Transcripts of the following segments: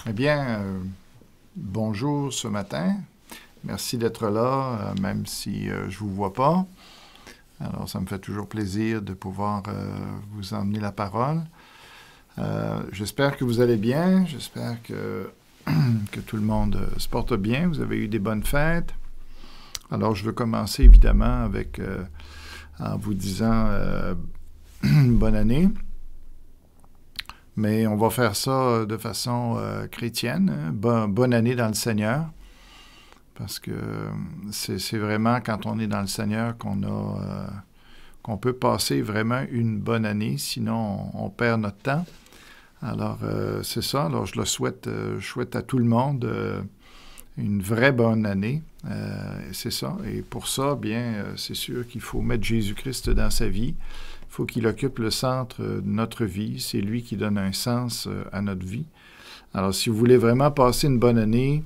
Eh bien, bonjour ce matin. Merci d'être là, même si je ne vous vois pas. Alors, ça me fait toujours plaisir de pouvoir vous emmener la parole. J'espère que vous allez bien. J'espère que tout le monde se porte bien. Vous avez eu des bonnes fêtes. Alors, je veux commencer évidemment avec en vous disant bonne année. Mais on va faire ça de façon chrétienne. Bonne année dans le Seigneur. Parce que c'est vraiment quand on est dans le Seigneur qu'on peut passer vraiment une bonne année. Sinon, on perd notre temps. Alors, c'est ça. Alors, je souhaite à tout le monde une vraie bonne année. C'est ça. Et pour ça, bien, c'est sûr qu'il faut mettre Jésus-Christ dans sa vie. Il faut qu'il occupe le centre de notre vie. C'est lui qui donne un sens à notre vie. Alors, si vous voulez vraiment passer une bonne année,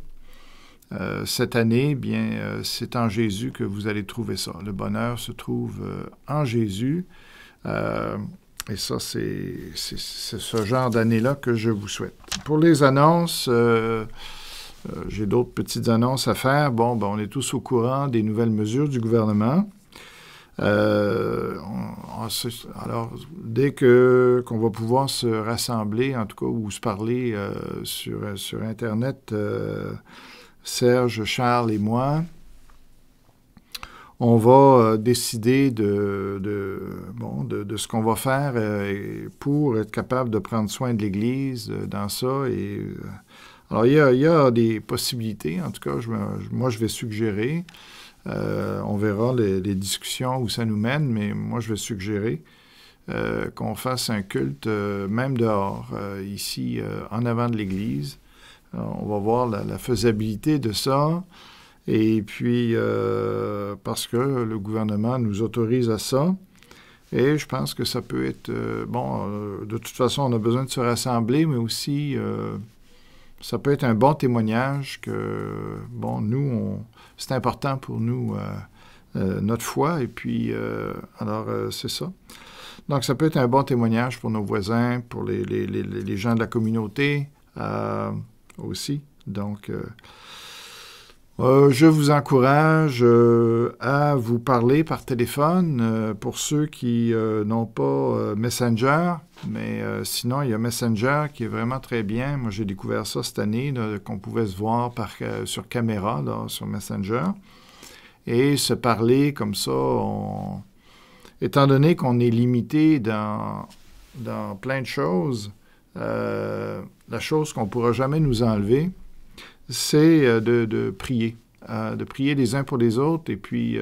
cette année, bien, c'est en Jésus que vous allez trouver ça. Le bonheur se trouve en Jésus. Et ça, c'est ce genre d'année-là que je vous souhaite. Pour les annonces, j'ai d'autres petites annonces à faire. Bon, ben, on est tous au courant des nouvelles mesures du gouvernement. Alors, dès qu'on va pouvoir se rassembler, en tout cas, ou se parler sur Internet, Serge, Charles et moi, on va décider de ce qu'on va faire pour être capable de prendre soin de l'Église dans ça. Alors, il y a des possibilités. En tout cas, moi, je vais suggérer. On verra les discussions où ça nous mène, mais moi, je vais suggérer qu'on fasse un culte, même dehors, ici, en avant de l'Église. On va voir la faisabilité de ça. Et puis, parce que le gouvernement nous autorise à ça. Et je pense que ça peut être... de toute façon, on a besoin de se rassembler, mais aussi... ça peut être un bon témoignage que, c'est important pour nous, notre foi, et puis, c'est ça. Donc, ça peut être un bon témoignage pour nos voisins, pour les gens de la communauté aussi. Donc, je vous encourage à vous parler par téléphone pour ceux qui n'ont pas Messenger, mais sinon, il y a Messenger qui est vraiment très bien. Moi, j'ai découvert ça cette année, là, qu'on pouvait se voir sur caméra, là, sur Messenger, et se parler comme ça. Étant donné qu'on est limité dans plein de choses, la chose qu'on ne pourra jamais nous enlever, c'est de prier les uns pour les autres. Et puis,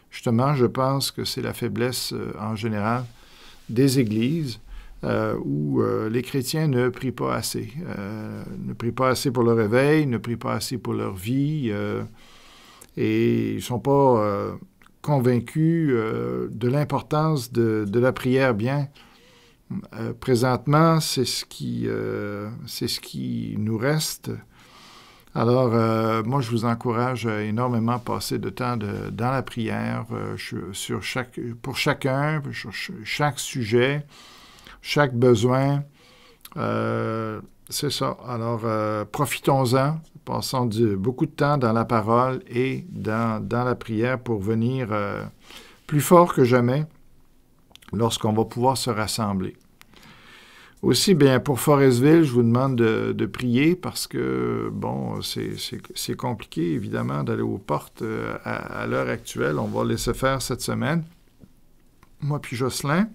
justement, je pense que c'est la faiblesse en général des églises où les chrétiens ne prient pas assez. Ne prient pas assez pour leur réveil, ne prient pas assez pour leur vie, et ils ne sont pas convaincus de l'importance de la prière. Bien, présentement, c'est ce qui nous reste. Alors, moi, je vous encourage énormément à passer de temps dans la prière pour chacun, sur chaque sujet, chaque besoin. C'est ça. Alors, profitons-en. Passons beaucoup de temps dans la parole et dans la prière pour venir plus fort que jamais lorsqu'on va pouvoir se rassembler. Aussi, bien, pour Forestville, je vous demande de prier parce que, c'est compliqué, évidemment, d'aller aux portes à l'heure actuelle. On va laisser faire cette semaine, moi puis Jocelyn.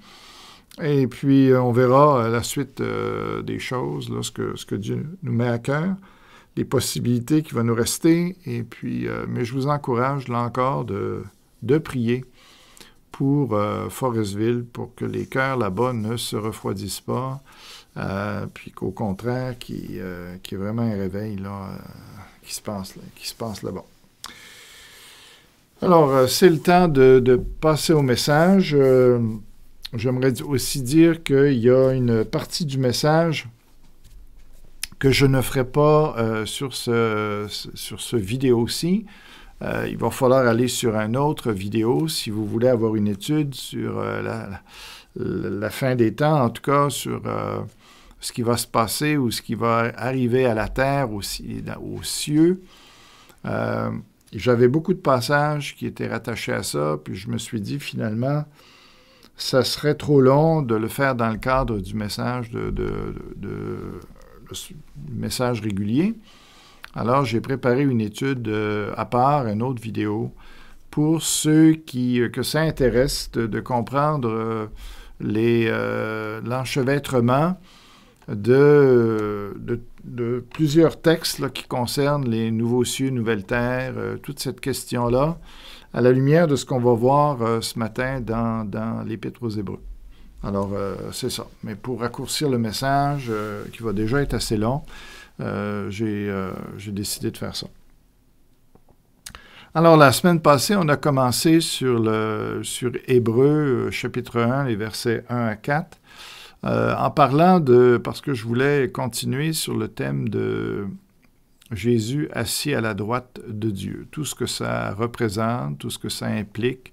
Et puis, on verra la suite des choses, là, ce que Dieu nous met à cœur, les possibilités qui vont nous rester. Et puis, mais je vous encourage, là encore, de prier pour Forestville, pour que les cœurs là-bas ne se refroidissent pas, puis qu'au contraire, qu'il y ait vraiment un réveil là, qui se passe là-bas. Alors, c'est le temps de passer au message. J'aimerais aussi dire qu'il y a une partie du message que je ne ferai pas sur ce vidéo-ci. Il va falloir aller sur une autre vidéo si vous voulez avoir une étude sur la fin des temps, en tout cas sur ce qui va se passer ou ce qui va arriver à la terre, aux cieux. J'avais beaucoup de passages qui étaient rattachés à ça, puis je me suis dit finalement, ça serait trop long de le faire dans le cadre du message, message régulier. Alors, j'ai préparé une étude à part, une autre vidéo, pour ceux que ça intéresse de comprendre l'enchevêtrement de plusieurs textes là, qui concernent les nouveaux cieux, nouvelles terres, toute cette question-là, à la lumière de ce qu'on va voir ce matin dans l'Épître aux Hébreux. Alors, c'est ça. Mais pour raccourcir le message, qui va déjà être assez long, j'ai décidé de faire ça. Alors, la semaine passée, on a commencé sur Hébreux, chapitre 1, les versets 1 à 4, en parlant parce que je voulais continuer sur le thème de Jésus assis à la droite de Dieu, tout ce que ça représente, tout ce que ça implique.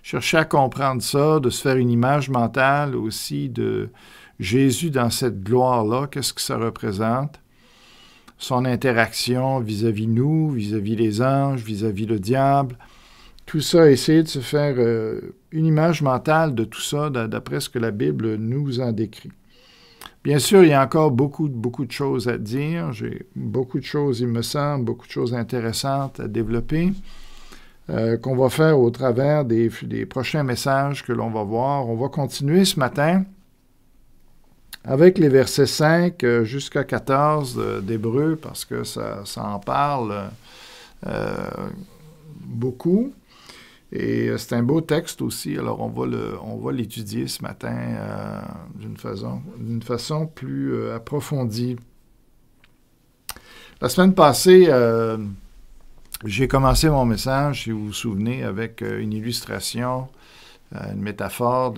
Chercher à comprendre ça, de se faire une image mentale aussi de Jésus dans cette gloire-là, qu'est-ce que ça représente, son interaction vis-à-vis nous, vis-à-vis les anges, vis-à-vis le diable, tout ça, essayer de se faire une image mentale de tout ça, d'après ce que la Bible nous en décrit. Bien sûr, il y a encore beaucoup de choses à dire. J'ai beaucoup de choses, il me semble, beaucoup de choses intéressantes à développer, qu'on va faire au travers des prochains messages que l'on va voir. On va continuer ce matin avec les versets 5 jusqu'à 14 d'Hébreux, parce que ça en parle beaucoup. Et c'est un beau texte aussi, alors on va l'étudier ce matin d'une façon plus approfondie. La semaine passée, j'ai commencé mon message, si vous vous souvenez, avec une illustration, une métaphore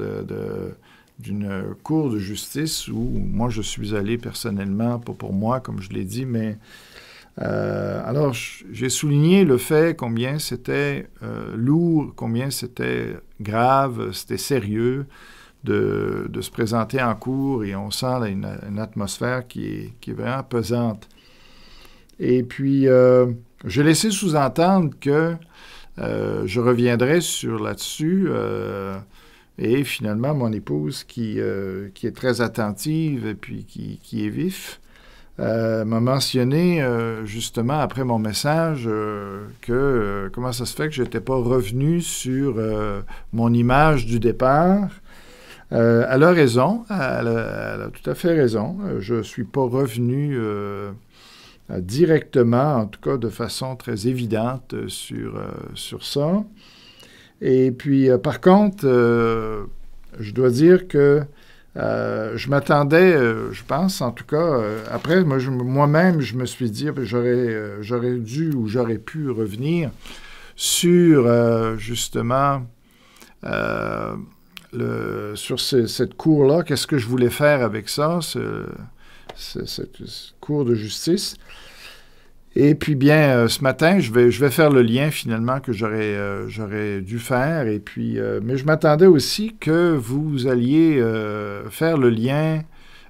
d'une cour de justice où moi je suis allé personnellement, pas pour moi comme je l'ai dit, mais alors j'ai souligné le fait combien c'était lourd, combien c'était grave, c'était sérieux de se présenter en cour, et on sent là, une atmosphère qui est vraiment pesante. Et puis j'ai laissé sous-entendre que je reviendrai là-dessus. Et finalement, mon épouse, qui est très attentive et puis qui est vif, m'a mentionné justement après mon message que comment ça se fait que je n'étais pas revenu sur mon image du départ. Elle a raison, elle a tout à fait raison. Je ne suis pas revenu directement, en tout cas de façon très évidente sur ça. Et puis, par contre, je dois dire que je m'attendais, je pense, en tout cas, après, moi-même, je me suis dit, j'aurais dû ou j'aurais pu revenir sur, justement, sur cette cour-là, qu'est-ce que je voulais faire avec ça, cette cour de justice. Et puis bien, ce matin, je vais faire le lien finalement que j'aurais dû faire. Et puis, mais je m'attendais aussi que vous alliez faire le lien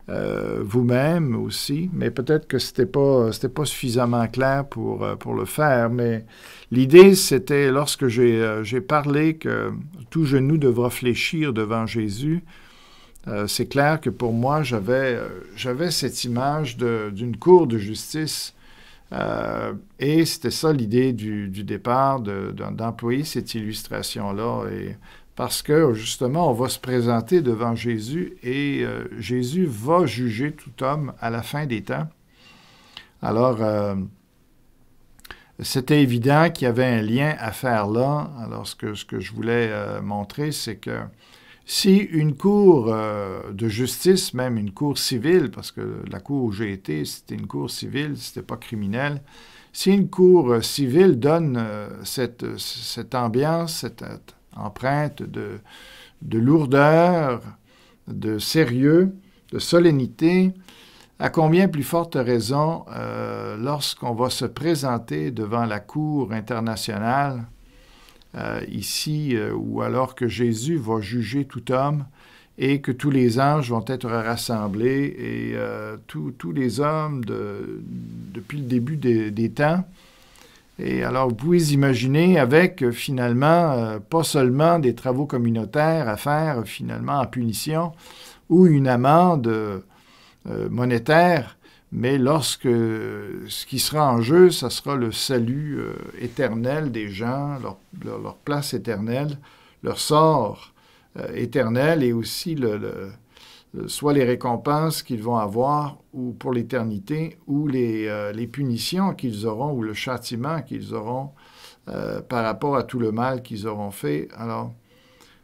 vous-même aussi. Mais peut-être que c'était pas suffisamment clair pour le faire. Mais l'idée, c'était lorsque j'ai parlé que tout genou devra fléchir devant Jésus. C'est clair que pour moi, j'avais cette image d'une cour de justice. Et c'était ça l'idée du départ, d'employer cette illustration-là. Et parce que, justement, on va se présenter devant Jésus et Jésus va juger tout homme à la fin des temps. Alors, c'était évident qu'il y avait un lien à faire là. Alors, ce que je voulais montrer, c'est que si une cour de justice, même une cour civile, parce que la cour où j'ai été, c'était une cour civile, c'était pas criminel, si une cour civile donne cette ambiance, cette empreinte de lourdeur, de sérieux, de solennité, à combien plus forte raison lorsqu'on va se présenter devant la cour internationale, ici, ou alors que Jésus va juger tout homme, et que tous les anges vont être rassemblés, et tous les hommes depuis le début des temps. Et alors, vous pouvez imaginer avec, finalement, pas seulement des travaux communautaires à faire, finalement, en punition, ou une amende monétaire, mais lorsque ce qui sera en jeu, ça sera le salut éternel des gens, leur place éternelle, leur sort éternel, et aussi soit les récompenses qu'ils vont avoir ou pour l'éternité, ou les punitions qu'ils auront, ou le châtiment qu'ils auront par rapport à tout le mal qu'ils auront fait. Alors,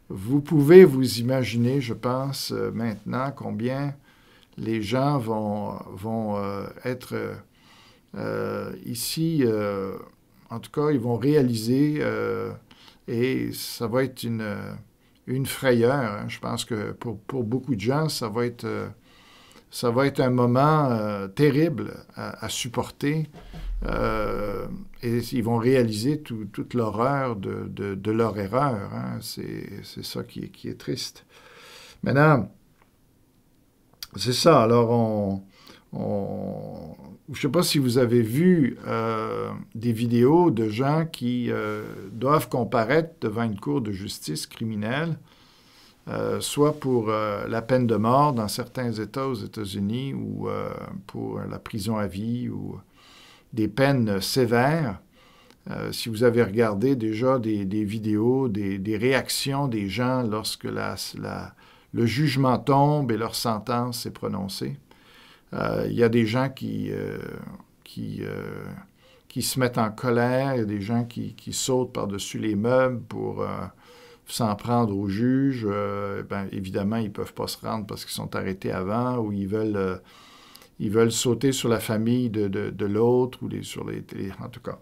vous pouvez vous imaginer, je pense, maintenant, combien les gens vont être ici, en tout cas, ils vont réaliser, et ça va être une frayeur. Hein. Je pense que pour beaucoup de gens, ça va être un moment terrible à supporter, et ils vont réaliser toute l'horreur de leur erreur. Hein. C'est ça qui est triste. Maintenant, c'est ça. Alors, je ne sais pas si vous avez vu des vidéos de gens qui doivent comparaître devant une cour de justice criminelle, soit pour la peine de mort dans certains États aux États-Unis, ou pour la prison à vie, ou des peines sévères. Si vous avez regardé déjà des vidéos, des réactions des gens lorsque le jugement tombe et leur sentence est prononcée, il y a des gens qui se mettent en colère, il y a des gens qui sautent par-dessus les meubles pour s'en prendre au juge. Évidemment, ils ne peuvent pas se rendre parce qu'ils sont arrêtés avant, ou ils veulent sauter sur la famille de l'autre, ou en tout cas.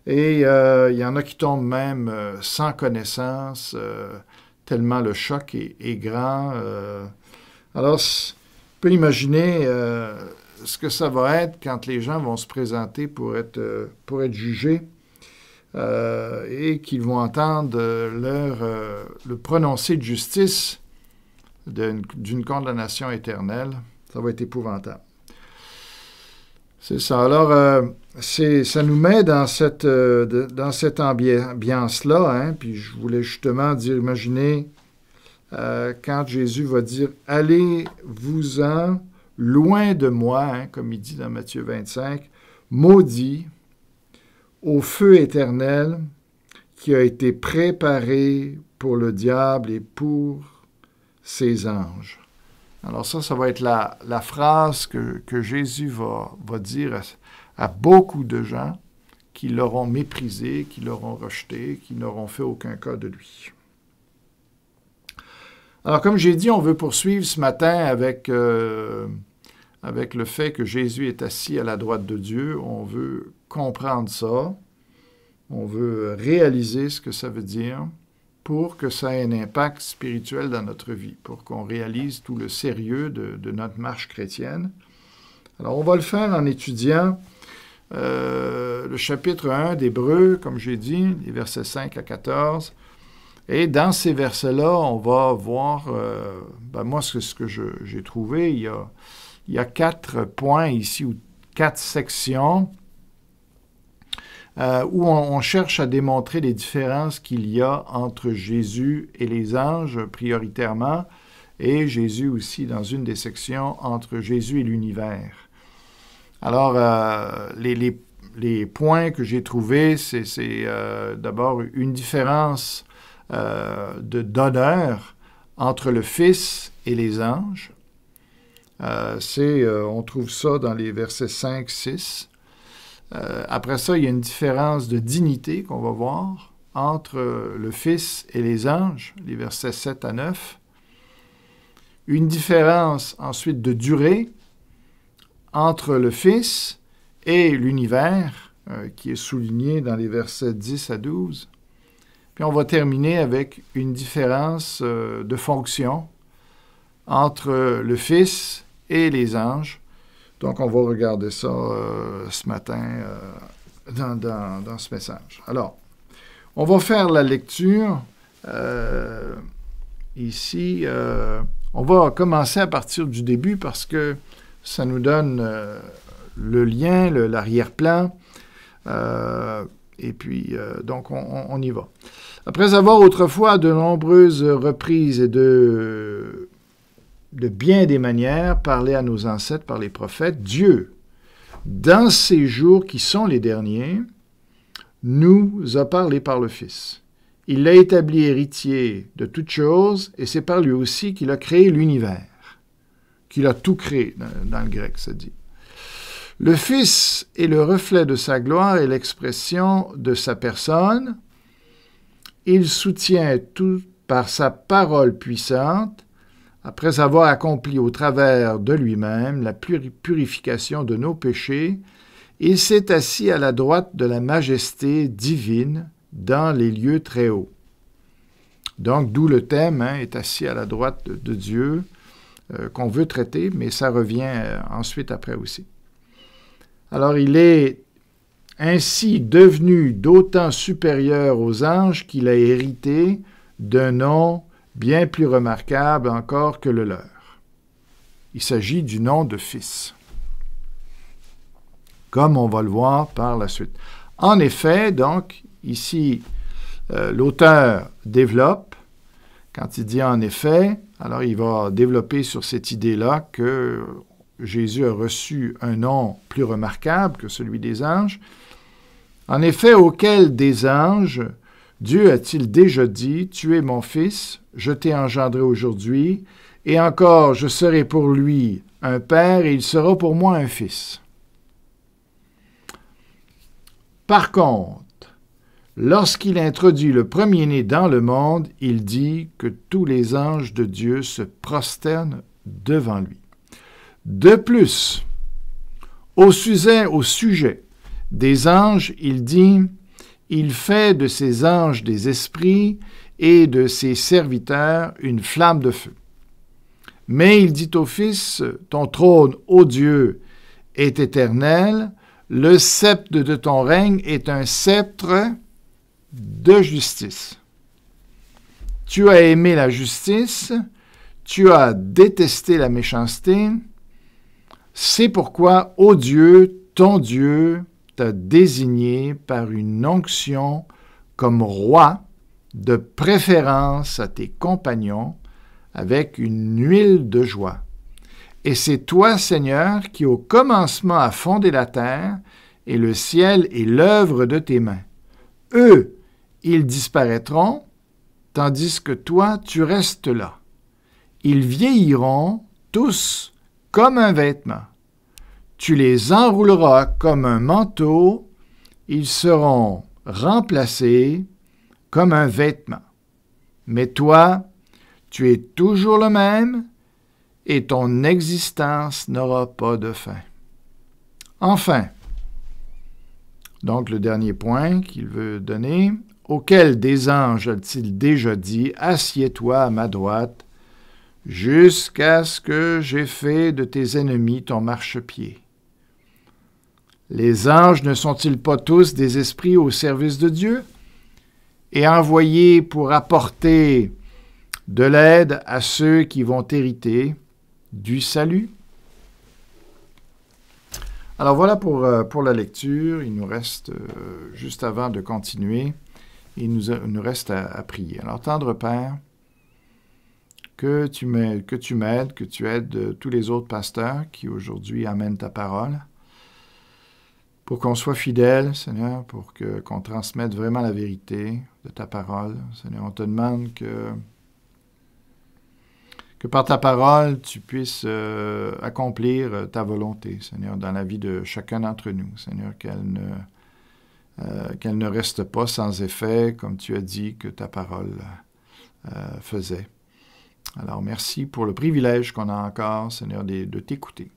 Et il y en a qui tombent même sans connaissance, tellement le choc est grand. Alors, on peut imaginer ce que ça va être quand les gens vont se présenter pour être jugés, et qu'ils vont entendre le prononcé de justice d'une condamnation éternelle. Ça va être épouvantable. C'est ça. Alors, ça nous met dans cette ambiance-là, hein, puis je voulais justement dire, imaginez, quand Jésus va dire « Allez-vous-en loin de moi hein, », comme il dit dans Matthieu 25, « maudit au feu éternel qui a été préparé pour le diable et pour ses anges. » Alors ça va être la phrase que Jésus va dire à beaucoup de gens qui l'auront méprisé, qui l'auront rejeté, qui n'auront fait aucun cas de lui. Alors, comme j'ai dit, on veut poursuivre ce matin avec le fait que Jésus est assis à la droite de Dieu. On veut comprendre ça. On veut réaliser ce que ça veut dire pour que ça ait un impact spirituel dans notre vie, pour qu'on réalise tout le sérieux de notre marche chrétienne. Alors, on va le faire en étudiant le chapitre 1 d'Hébreux, comme j'ai dit, les versets 5 à 14. Et dans ces versets-là, on va voir, moi, ce que j'ai trouvé, il y a 4 points ici, ou 4 sections, où on cherche à démontrer les différences qu'il y a entre Jésus et les anges, prioritairement, et Jésus aussi, dans une des sections, entre Jésus et l'univers. Alors, les points que j'ai trouvés, c'est d'abord une différence d'honneur entre le Fils et les anges. On trouve ça dans les versets 5, 6. Après ça, il y a une différence de dignité qu'on va voir entre le Fils et les anges, les versets 7 à 9. Une différence ensuite de durée entre le Fils et l'univers, qui est souligné dans les versets 10 à 12. Puis on va terminer avec une différence de fonction entre le Fils et les anges. Donc, on va regarder ça ce matin dans ce message. Alors, on va faire la lecture. Ici, On va commencer à partir du début parce que ça nous donne le lien, l'arrière-plan. Et puis, donc, on y va. Après avoir autrefois à de nombreuses reprises et de bien des manières parlé à nos ancêtres par les prophètes, Dieu, dans ces jours qui sont les derniers, nous a parlé par le Fils. Il l'a établi héritier de toutes choses, et c'est par lui aussi qu'il a créé l'univers, qu'il a tout créé, dans le grec, ça dit. Le Fils est le reflet de sa gloire et l'expression de sa personne. Il soutient tout par sa parole puissante, après avoir accompli au travers de lui-même la purification de nos péchés. Il s'est assis à la droite de la majesté divine dans les lieux très hauts. Donc, d'où le thème est assis à la droite de Dieu, qu'on veut traiter, mais ça revient ensuite après aussi. Alors, il est ainsi devenu d'autant supérieur aux anges qu'il a hérité d'un nom bien plus remarquable encore que le leur. Il s'agit du nom de Fils, comme on va le voir par la suite. En effet, donc, ici, l'auteur développe, quand il dit en effet, alors il va développer sur cette idée-là que Jésus a reçu un nom plus remarquable que celui des anges. En effet, auquel des anges, Dieu a-t-il déjà dit, « Tu es mon fils, je t'ai engendré aujourd'hui, et encore je serai pour lui un père, et il sera pour moi un fils. » Par contre, lorsqu'il introduit le premier-né dans le monde, il dit que tous les anges de Dieu se prosternent devant lui. De plus, au sujet des anges, il dit « Il fait de ses anges des esprits et de ses serviteurs une flamme de feu. » Mais il dit au Fils « Ton trône, ô Dieu, est éternel, le sceptre de ton règne est un sceptre de justice. Tu as aimé la justice, tu as détesté la méchanceté. C'est pourquoi, ô Dieu, ton Dieu, t'a désigné par une onction comme roi de préférence à tes compagnons avec une huile de joie. Et c'est toi, Seigneur, qui au commencement a fondé la terre, et le ciel est l'œuvre de tes mains. Eux, ils disparaîtront, tandis que toi, tu restes là. Ils vieilliront tous comme un vêtement. Tu les enrouleras comme un manteau, ils seront remplacés comme un vêtement. Mais toi, tu es toujours le même, et ton existence n'aura pas de fin. Enfin, donc le dernier point qu'il veut donner, auquel des anges a-t-il déjà dit, « Assieds-toi à ma droite, jusqu'à ce que j'aie fait de tes ennemis ton marchepied. » Les anges ne sont-ils pas tous des esprits au service de Dieu et envoyés pour apporter de l'aide à ceux qui vont hériter du salut? Alors voilà pour la lecture. Il nous reste, juste avant de continuer, il nous reste à prier. Alors, tendre Père, que tu m'aides, que tu aides tous les autres pasteurs qui aujourd'hui amènent ta parole, pour qu'on soit fidèles, Seigneur, pour qu'on transmette vraiment la vérité de ta parole. Seigneur, on te demande que par ta parole, tu puisses accomplir ta volonté, Seigneur, dans la vie de chacun d'entre nous. Seigneur, qu'elle ne reste pas sans effet, comme tu as dit que ta parole faisait. Alors, merci pour le privilège qu'on a encore, Seigneur, de t'écouter.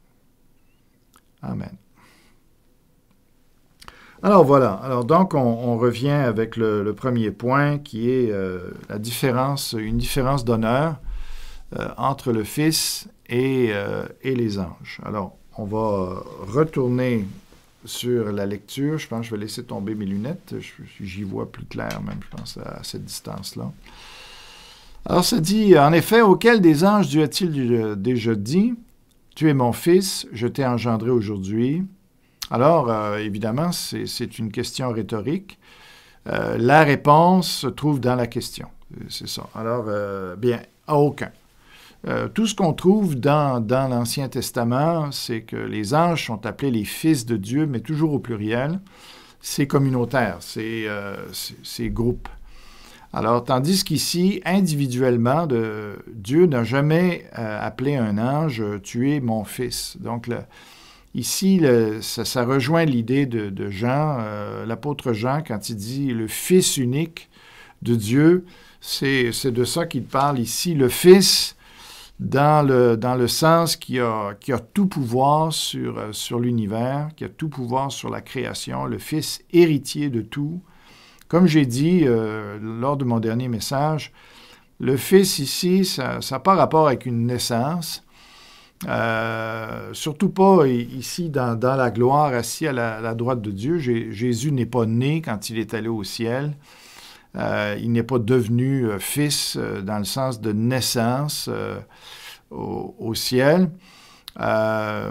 Amen. Alors voilà, alors donc on revient avec le premier point qui est une différence d'honneur entre le Fils et les anges. Alors, on va retourner sur la lecture. Je pense que je vais laisser tomber mes lunettes. J'y vois plus clair même, je pense, à cette distance-là. Alors ça dit, en effet, auquel des anges Dieu a-t-il déjà dit, tu es mon fils, je t'ai engendré aujourd'hui. Alors, évidemment, c'est une question rhétorique. La réponse se trouve dans la question. C'est ça. Alors, bien, à aucun. Tout ce qu'on trouve dans l'Ancien Testament, c'est que les anges sont appelés les fils de Dieu, mais toujours au pluriel. C'est communautaire, c'est groupe. Alors, tandis qu'ici, individuellement, Dieu n'a jamais appelé un ange « tu es mon fils ». Donc, ici, ça rejoint l'idée de Jean, l'apôtre Jean, quand il dit « le Fils unique de Dieu », c'est de ça qu'il parle ici. Le Fils, dans le sens qui a tout pouvoir sur l'univers, qui a tout pouvoir sur la création, le Fils héritier de tout. Comme j'ai dit lors de mon dernier message, le Fils ici, ça n'a pas rapport avec une naissance, surtout pas ici dans la gloire, assis à la droite de Dieu. Jésus n'est pas né quand il est allé au ciel. Il n'est pas devenu fils dans le sens de naissance au ciel. Mais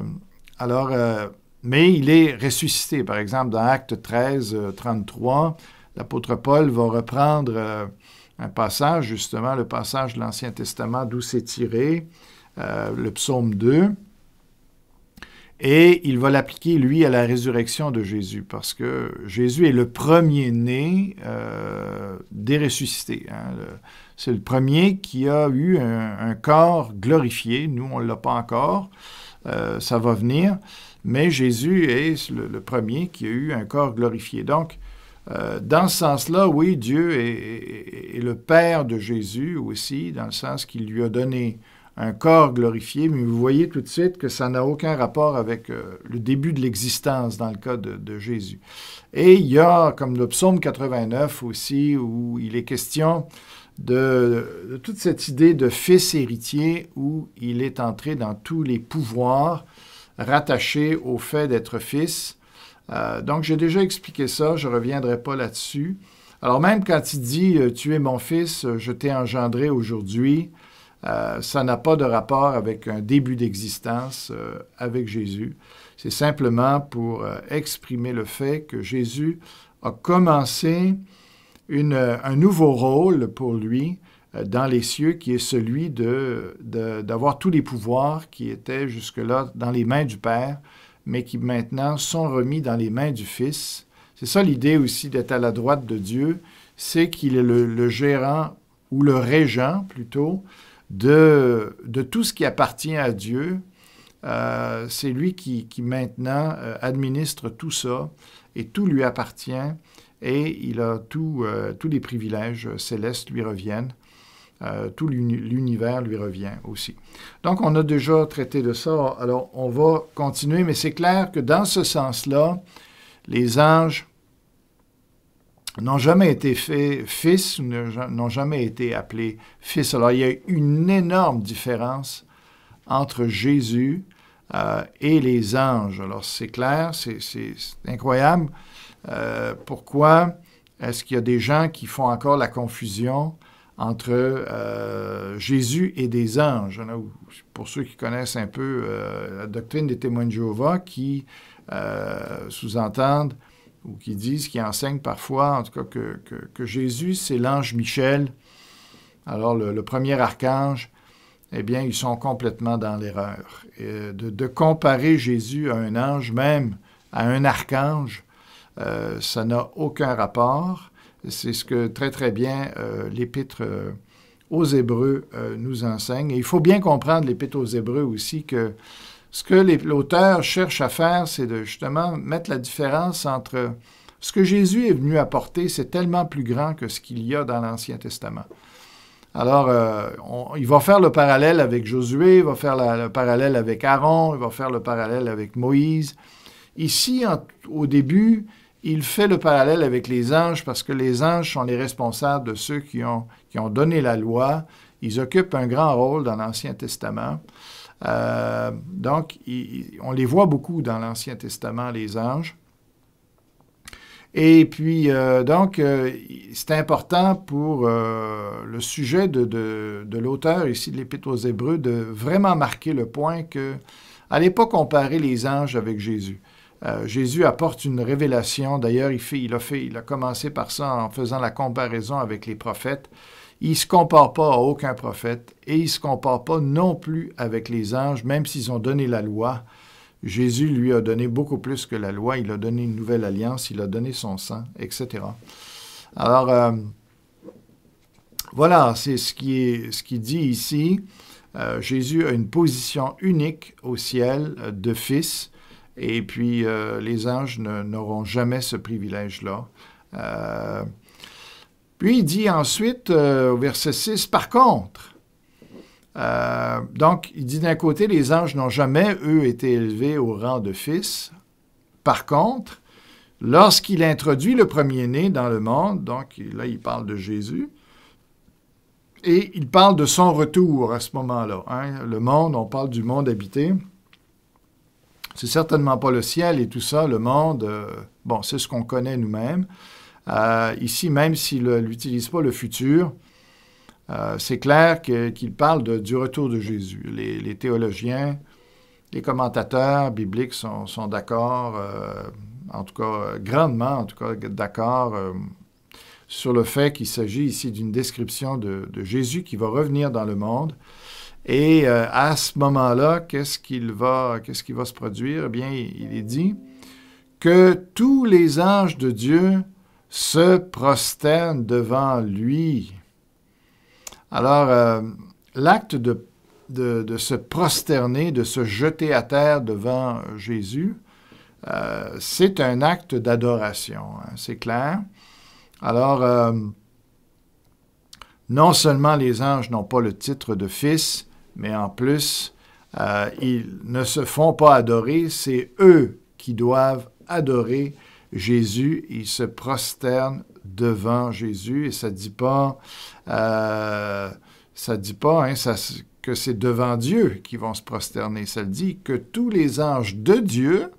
il est ressuscité. Par exemple, dans Actes 13, 33, l'apôtre Paul va reprendre un passage, justement, le passage de l'Ancien Testament d'où c'est tiré, le psaume 2, et il va l'appliquer, lui, à la résurrection de Jésus, parce que Jésus est le premier-né des ressuscités. C'est le premier qui a eu un corps glorifié. Nous, on ne l'a pas encore. Ça va venir. Mais Jésus est le premier qui a eu un corps glorifié. Donc, dans ce sens-là, oui, Dieu est le Père de Jésus aussi, dans le sens qu'il lui a donné un corps glorifié, mais vous voyez tout de suite que ça n'a aucun rapport avec le début de l'existence dans le cas de Jésus. Et il y a, comme le psaume 89 aussi, où il est question de toute cette idée de fils héritier, où il est entré dans tous les pouvoirs rattachés au fait d'être fils. Donc, j'ai déjà expliqué ça, je ne reviendrai pas là-dessus. Alors, même quand il dit « Tu es mon fils, je t'ai engendré aujourd'hui », ça n'a pas de rapport avec un début d'existence avec Jésus. C'est simplement pour exprimer le fait que Jésus a commencé un nouveau rôle pour lui dans les cieux, qui est celui d'avoir tous les pouvoirs qui étaient jusque-là dans les mains du Père, mais qui maintenant sont remis dans les mains du Fils. C'est ça l'idée aussi d'être à la droite de Dieu, c'est qu'il est le gérant, ou le régent plutôt, de tout ce qui appartient à Dieu. C'est lui qui maintenant administre tout ça, et tout lui appartient, et il a tous les privilèges célestes lui reviennent. Tout l'univers lui revient aussi. Donc, on a déjà traité de ça. Alors, on va continuer, mais c'est clair que dans ce sens-là, les anges n'ont jamais été faits fils, n'ont jamais été appelés fils. Alors, il y a une énorme différence entre Jésus et les anges. Alors, c'est clair, c'est incroyable. Pourquoi est-ce qu'il y a des gens qui font encore la confusion entre Jésus et des anges? Pour ceux qui connaissent un peu la doctrine des témoins de Jéhovah, qui sous-entendent ou qui disent, qui enseignent parfois, en tout cas, que Jésus, c'est l'ange Michel. Alors, le premier archange, eh bien, ils sont complètement dans l'erreur. De comparer Jésus à un ange, même à un archange, ça n'a aucun rapport. C'est ce que très, très bien l'Épître aux Hébreux nous enseigne. Et il faut bien comprendre l'Épître aux Hébreux aussi que ce que l'auteur cherche à faire, c'est de justement mettre la différence entre ce que Jésus est venu apporter, c'est tellement plus grand que ce qu'il y a dans l'Ancien Testament. Alors, il va faire le parallèle avec Josué, il va faire le parallèle avec Aaron, il va faire le parallèle avec Moïse. Ici, au début, il fait le parallèle avec les anges parce que les anges sont les responsables de ceux qui ont donné la loi. Ils occupent un grand rôle dans l'Ancien Testament. Donc, on les voit beaucoup dans l'Ancien Testament, les anges. Et puis, c'est important pour le sujet de l'auteur ici de l'Épître aux Hébreux de vraiment marquer le point que, à l'époque, on comparait les anges avec Jésus. Jésus apporte une révélation. D'ailleurs, il a commencé par ça en faisant la comparaison avec les prophètes. Il ne se compare pas à aucun prophète et il ne se compare pas non plus avec les anges, même s'ils ont donné la loi. Jésus, lui, a donné beaucoup plus que la loi. Il a donné une nouvelle alliance, il a donné son sang, etc. Alors, voilà, c'est ce qui dit ici. Jésus a une position unique au ciel de fils, et puis les anges n'auront jamais ce privilège-là. Puis il dit ensuite, au verset 6, « Par contre, donc, il dit d'un côté, les anges n'ont jamais, eux, été élevés au rang de fils. Par contre, lorsqu'il introduit le premier-né dans le monde, donc là, il parle de Jésus, et il parle de son retour à ce moment-là. Hein. Le monde, on parle du monde habité. C'est certainement pas le ciel et tout ça, le monde, c'est ce qu'on connaît nous-mêmes. Ici, même s'il n'utilise pas le futur, c'est clair qu'il parle du retour de Jésus. Les théologiens, les commentateurs bibliques sont d'accord, en tout cas grandement, d'accord sur le fait qu'il s'agit ici d'une description de Jésus qui va revenir dans le monde. Et à ce moment-là, qu'est-ce qui va se produire? Eh bien, il est dit que tous les anges de Dieu se prosternent devant lui. Alors, l'acte de se prosterner, de se jeter à terre devant Jésus, c'est un acte d'adoration, hein, c'est clair. Alors, non seulement les anges n'ont pas le titre de fils, mais en plus, ils ne se font pas adorer, c'est eux qui doivent adorer Jésus. Ils se prosternent devant Jésus et ça dit pas que c'est devant Dieu qu'ils vont se prosterner. Ça dit que tous les anges de Dieu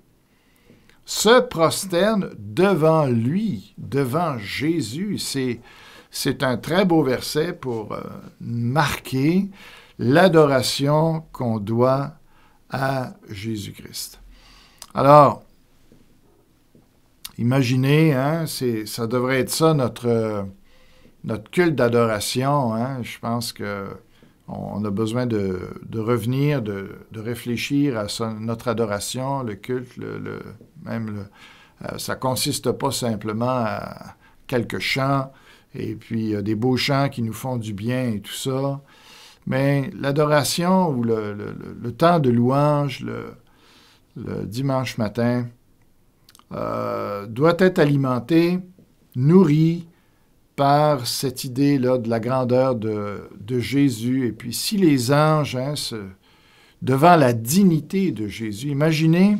se prosternent devant lui, devant Jésus. C'est un très beau verset pour marquer l'adoration qu'on doit à Jésus-Christ. Alors, imaginez, hein, ça devrait être ça notre culte d'adoration. Hein. Je pense qu'on a besoin de revenir, de réfléchir à notre adoration, le culte, ça ne consiste pas simplement à quelques chants et puis des beaux chants qui nous font du bien et tout ça. Mais l'adoration ou le temps de louange, le dimanche matin, doit être alimenté, nourri par cette idée-là de la grandeur de Jésus. Et puis si les anges, hein, devant la dignité de Jésus, imaginez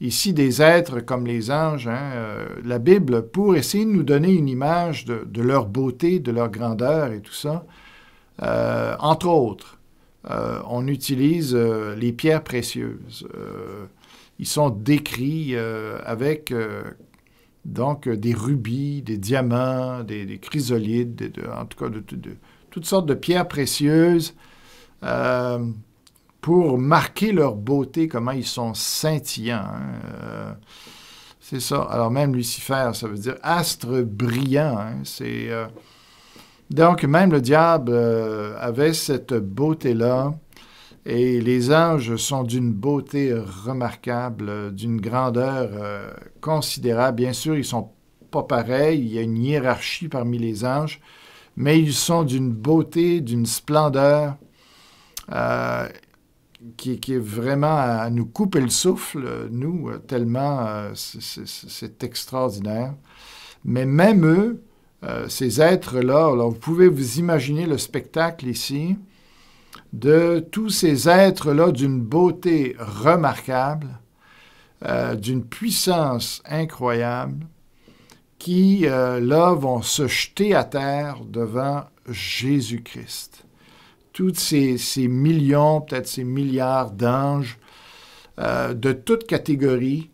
ici des êtres comme les anges, hein, la Bible, pour essayer de nous donner une image de leur beauté, de leur grandeur et tout ça, entre autres, on utilise les pierres précieuses. Ils sont décrits avec donc des rubis, des diamants, des chrysolites, en tout cas de toutes sortes de pierres précieuses pour marquer leur beauté, comment ils sont scintillants. Hein. C'est ça. Alors même Lucifer, ça veut dire astre brillant. Hein. Donc même le diable avait cette beauté-là. Et les anges sont d'une beauté remarquable, d'une grandeur considérable. Bien sûr, ils ne sont pas pareils, il y a une hiérarchie parmi les anges, mais ils sont d'une beauté, d'une splendeur qui est vraiment à nous couper le souffle, nous, tellement c'est extraordinaire. Mais même eux, ces êtres-là, alors vous pouvez vous imaginer le spectacle ici, de tous ces êtres-là d'une beauté remarquable, d'une puissance incroyable, qui, là, vont se jeter à terre devant Jésus-Christ. Toutes ces millions, peut-être ces milliards d'anges, de toutes catégories,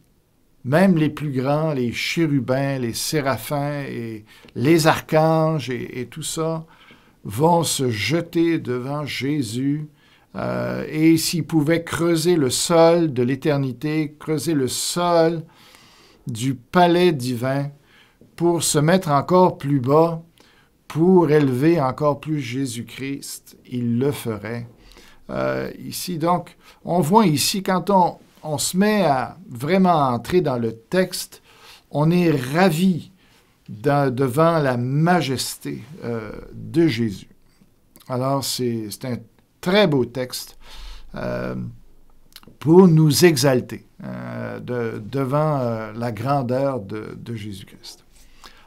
même les plus grands, les chérubins, les séraphins et les archanges et tout ça, vont se jeter devant Jésus. Et s'ils pouvaient creuser le sol de l'éternité, creuser le sol du palais divin pour se mettre encore plus bas, pour élever encore plus Jésus-Christ, ils le feraient. Ici, donc, on voit ici, quand on se met à vraiment entrer dans le texte, on est ravi devant la majesté de Jésus. Alors, c'est un très beau texte pour nous exalter devant la grandeur de Jésus-Christ.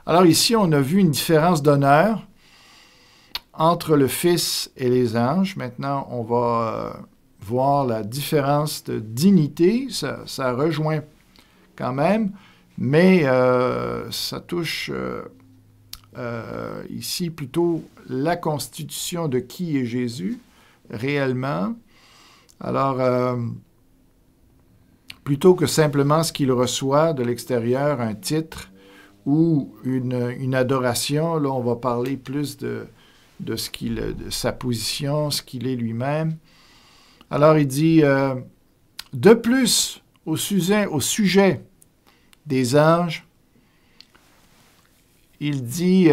Alors ici, on a vu une différence d'honneur entre le Fils et les anges. Maintenant, on va voir la différence de dignité. Ça rejoint quand même, mais ça touche ici plutôt la constitution de qui est Jésus réellement. Alors, plutôt que simplement ce qu'il reçoit de l'extérieur, un titre ou une adoration, là, on va parler plus de sa position, ce qu'il est lui-même. Alors, il dit, de plus, au sujet des anges, il dit,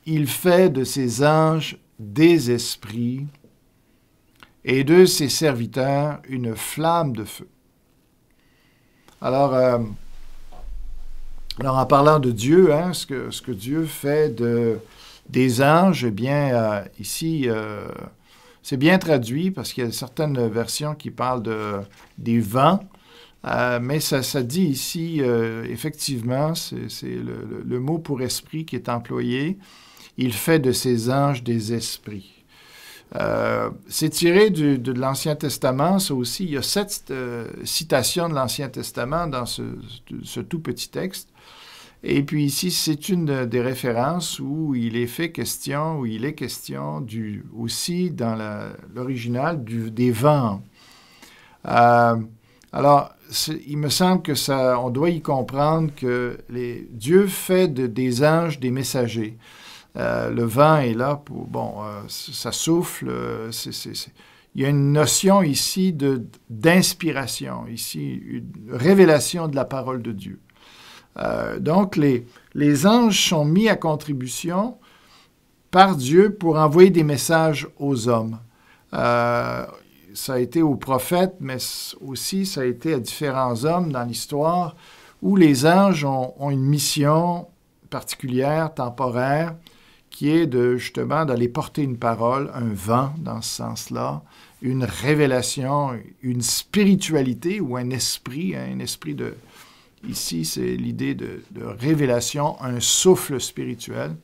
il fait de ses anges des esprits et de ses serviteurs une flamme de feu. Alors en parlant de Dieu, hein, ce que Dieu fait des anges, eh bien, ici, c'est bien traduit parce qu'il y a certaines versions qui parlent des vents, mais ça dit ici, effectivement, c'est le mot pour esprit qui est employé. Il fait de ses anges des esprits. C'est tiré de l'Ancien Testament, ça aussi. Il y a 7 citations de l'Ancien Testament dans ce tout petit texte. Et puis ici, c'est une des références où il est question aussi dans l'original des vents. Alors, il me semble que on doit y comprendre que Dieu fait des anges des messagers. Le vent est là pour, ça souffle, il y a une notion ici d'inspiration, ici, une révélation de la parole de Dieu. Donc, les anges sont mis à contribution par Dieu pour envoyer des messages aux hommes. Ça a été aux prophètes, mais aussi ça a été à différents hommes dans l'histoire où les anges ont une mission particulière, temporaire, qui est justement d'aller porter une parole, un vent dans ce sens-là, une révélation, une spiritualité ou un esprit de... Ici, c'est l'idée de révélation, un souffle spirituel.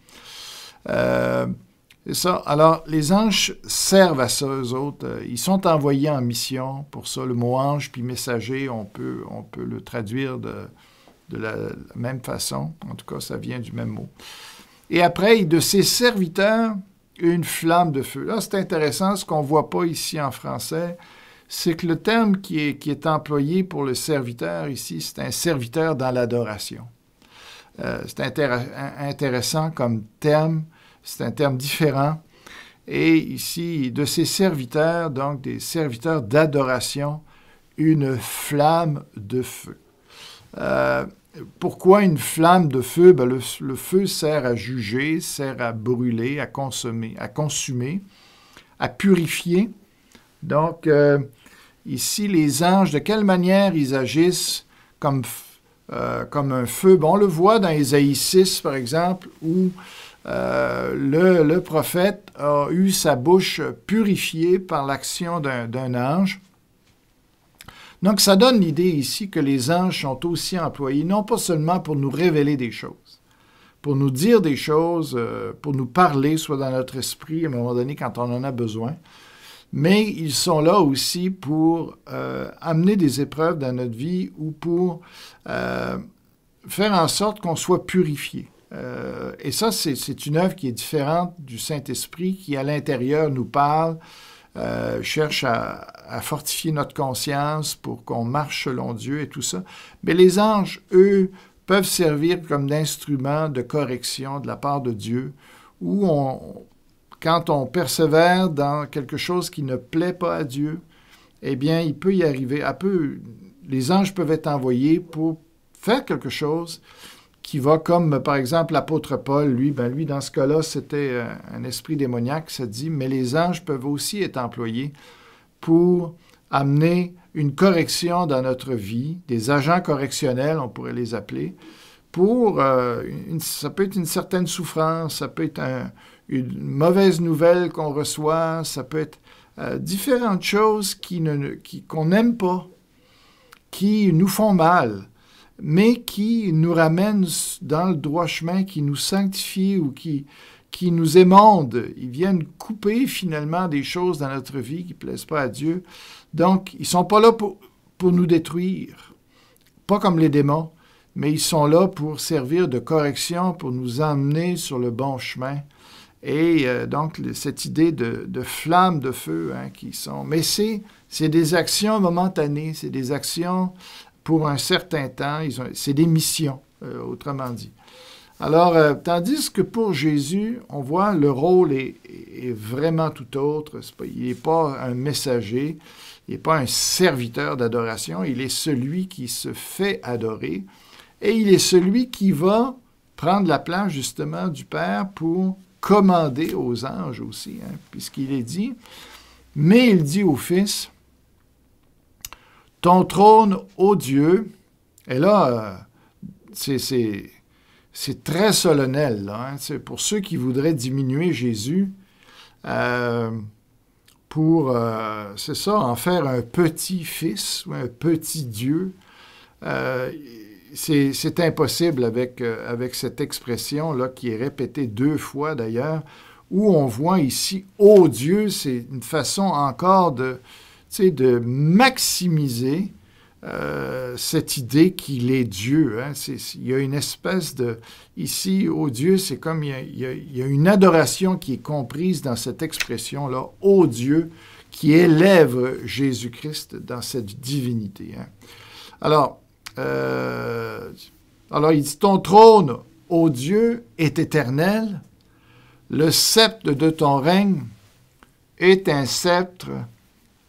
C'est ça. Alors, les anges servent à ça, eux autres. Ils sont envoyés en mission pour ça. Le mot ange puis messager, on peut le traduire de la même façon. En tout cas, ça vient du même mot. Et après, de ses serviteurs, une flamme de feu. Là, c'est intéressant, ce qu'on ne voit pas ici en français, c'est que le terme qui est employé pour le serviteur ici, c'est un serviteur dans l'adoration. C'est intéressant comme terme, c'est un terme différent. Et ici, de ces serviteurs, donc des serviteurs d'adoration, une flamme de feu. Pourquoi une flamme de feu? Ben, le feu sert à juger, sert à brûler, à consumer, à purifier. Donc, ici, les anges, de quelle manière ils agissent comme un feu? Bon, on le voit dans Ésaïe 6, par exemple, où le prophète a eu sa bouche purifiée par l'action d'un ange. Donc, ça donne l'idée ici que les anges sont aussi employés, non pas seulement pour nous révéler des choses, pour nous dire des choses, pour nous parler, soit dans notre esprit, à un moment donné, quand on en a besoin, mais ils sont là aussi pour amener des épreuves dans notre vie ou pour faire en sorte qu'on soit purifié. Et ça, c'est une œuvre qui est différente du Saint-Esprit, qui à l'intérieur nous parle, cherchent à fortifier notre conscience pour qu'on marche selon Dieu et tout ça. Mais les anges, eux, peuvent servir comme d'instruments de correction de la part de Dieu, où quand on persévère dans quelque chose qui ne plaît pas à Dieu, eh bien, il peut y arriver. Les anges peuvent être envoyés pour faire quelque chose qui va, comme par exemple l'apôtre Paul, lui, dans ce cas-là, c'était un esprit démoniaque, ça dit, mais les anges peuvent aussi être employés pour amener une correction dans notre vie, des agents correctionnels, on pourrait les appeler, ça peut être une certaine souffrance, ça peut être une mauvaise nouvelle qu'on reçoit, ça peut être différentes choses qu'on n'aime pas, qui nous font mal, mais qui nous ramènent dans le droit chemin, qui nous sanctifient ou qui nous émondent. Ils viennent couper finalement des choses dans notre vie qui ne plaisent pas à Dieu. Donc, ils ne sont pas là pour nous détruire, pas comme les démons, mais ils sont là pour servir de correction, pour nous emmener sur le bon chemin. Et donc, cette idée de flammes de feu qui sont... Mais c'est des actions momentanées, c'est des actions pour un certain temps, c'est des missions, autrement dit. Alors, tandis que pour Jésus, on voit le rôle est vraiment tout autre. Il n'est pas un messager, il n'est pas un serviteur d'adoration, il est celui qui se fait adorer et il est celui qui va prendre la place justement du Père pour commander aux anges aussi, puisqu'il est dit, mais il dit au Fils, « Ton trône, ô Dieu », et là, c'est très solennel, là, c'est pour ceux qui voudraient diminuer Jésus, c'est ça, en faire un petit fils ou un petit Dieu. C'est impossible avec cette expression-là qui est répétée 2 fois d'ailleurs, où on voit ici « Ô Dieu », c'est une façon encore de maximiser cette idée qu'il est Dieu. Il y a une espèce de... Ici, ô Dieu, c'est comme il y a une adoration qui est comprise dans cette expression-là, ô Dieu, qui élève Jésus-Christ dans cette divinité. Alors, il dit, ton trône, ô Dieu, est éternel, le sceptre de ton règne est un sceptre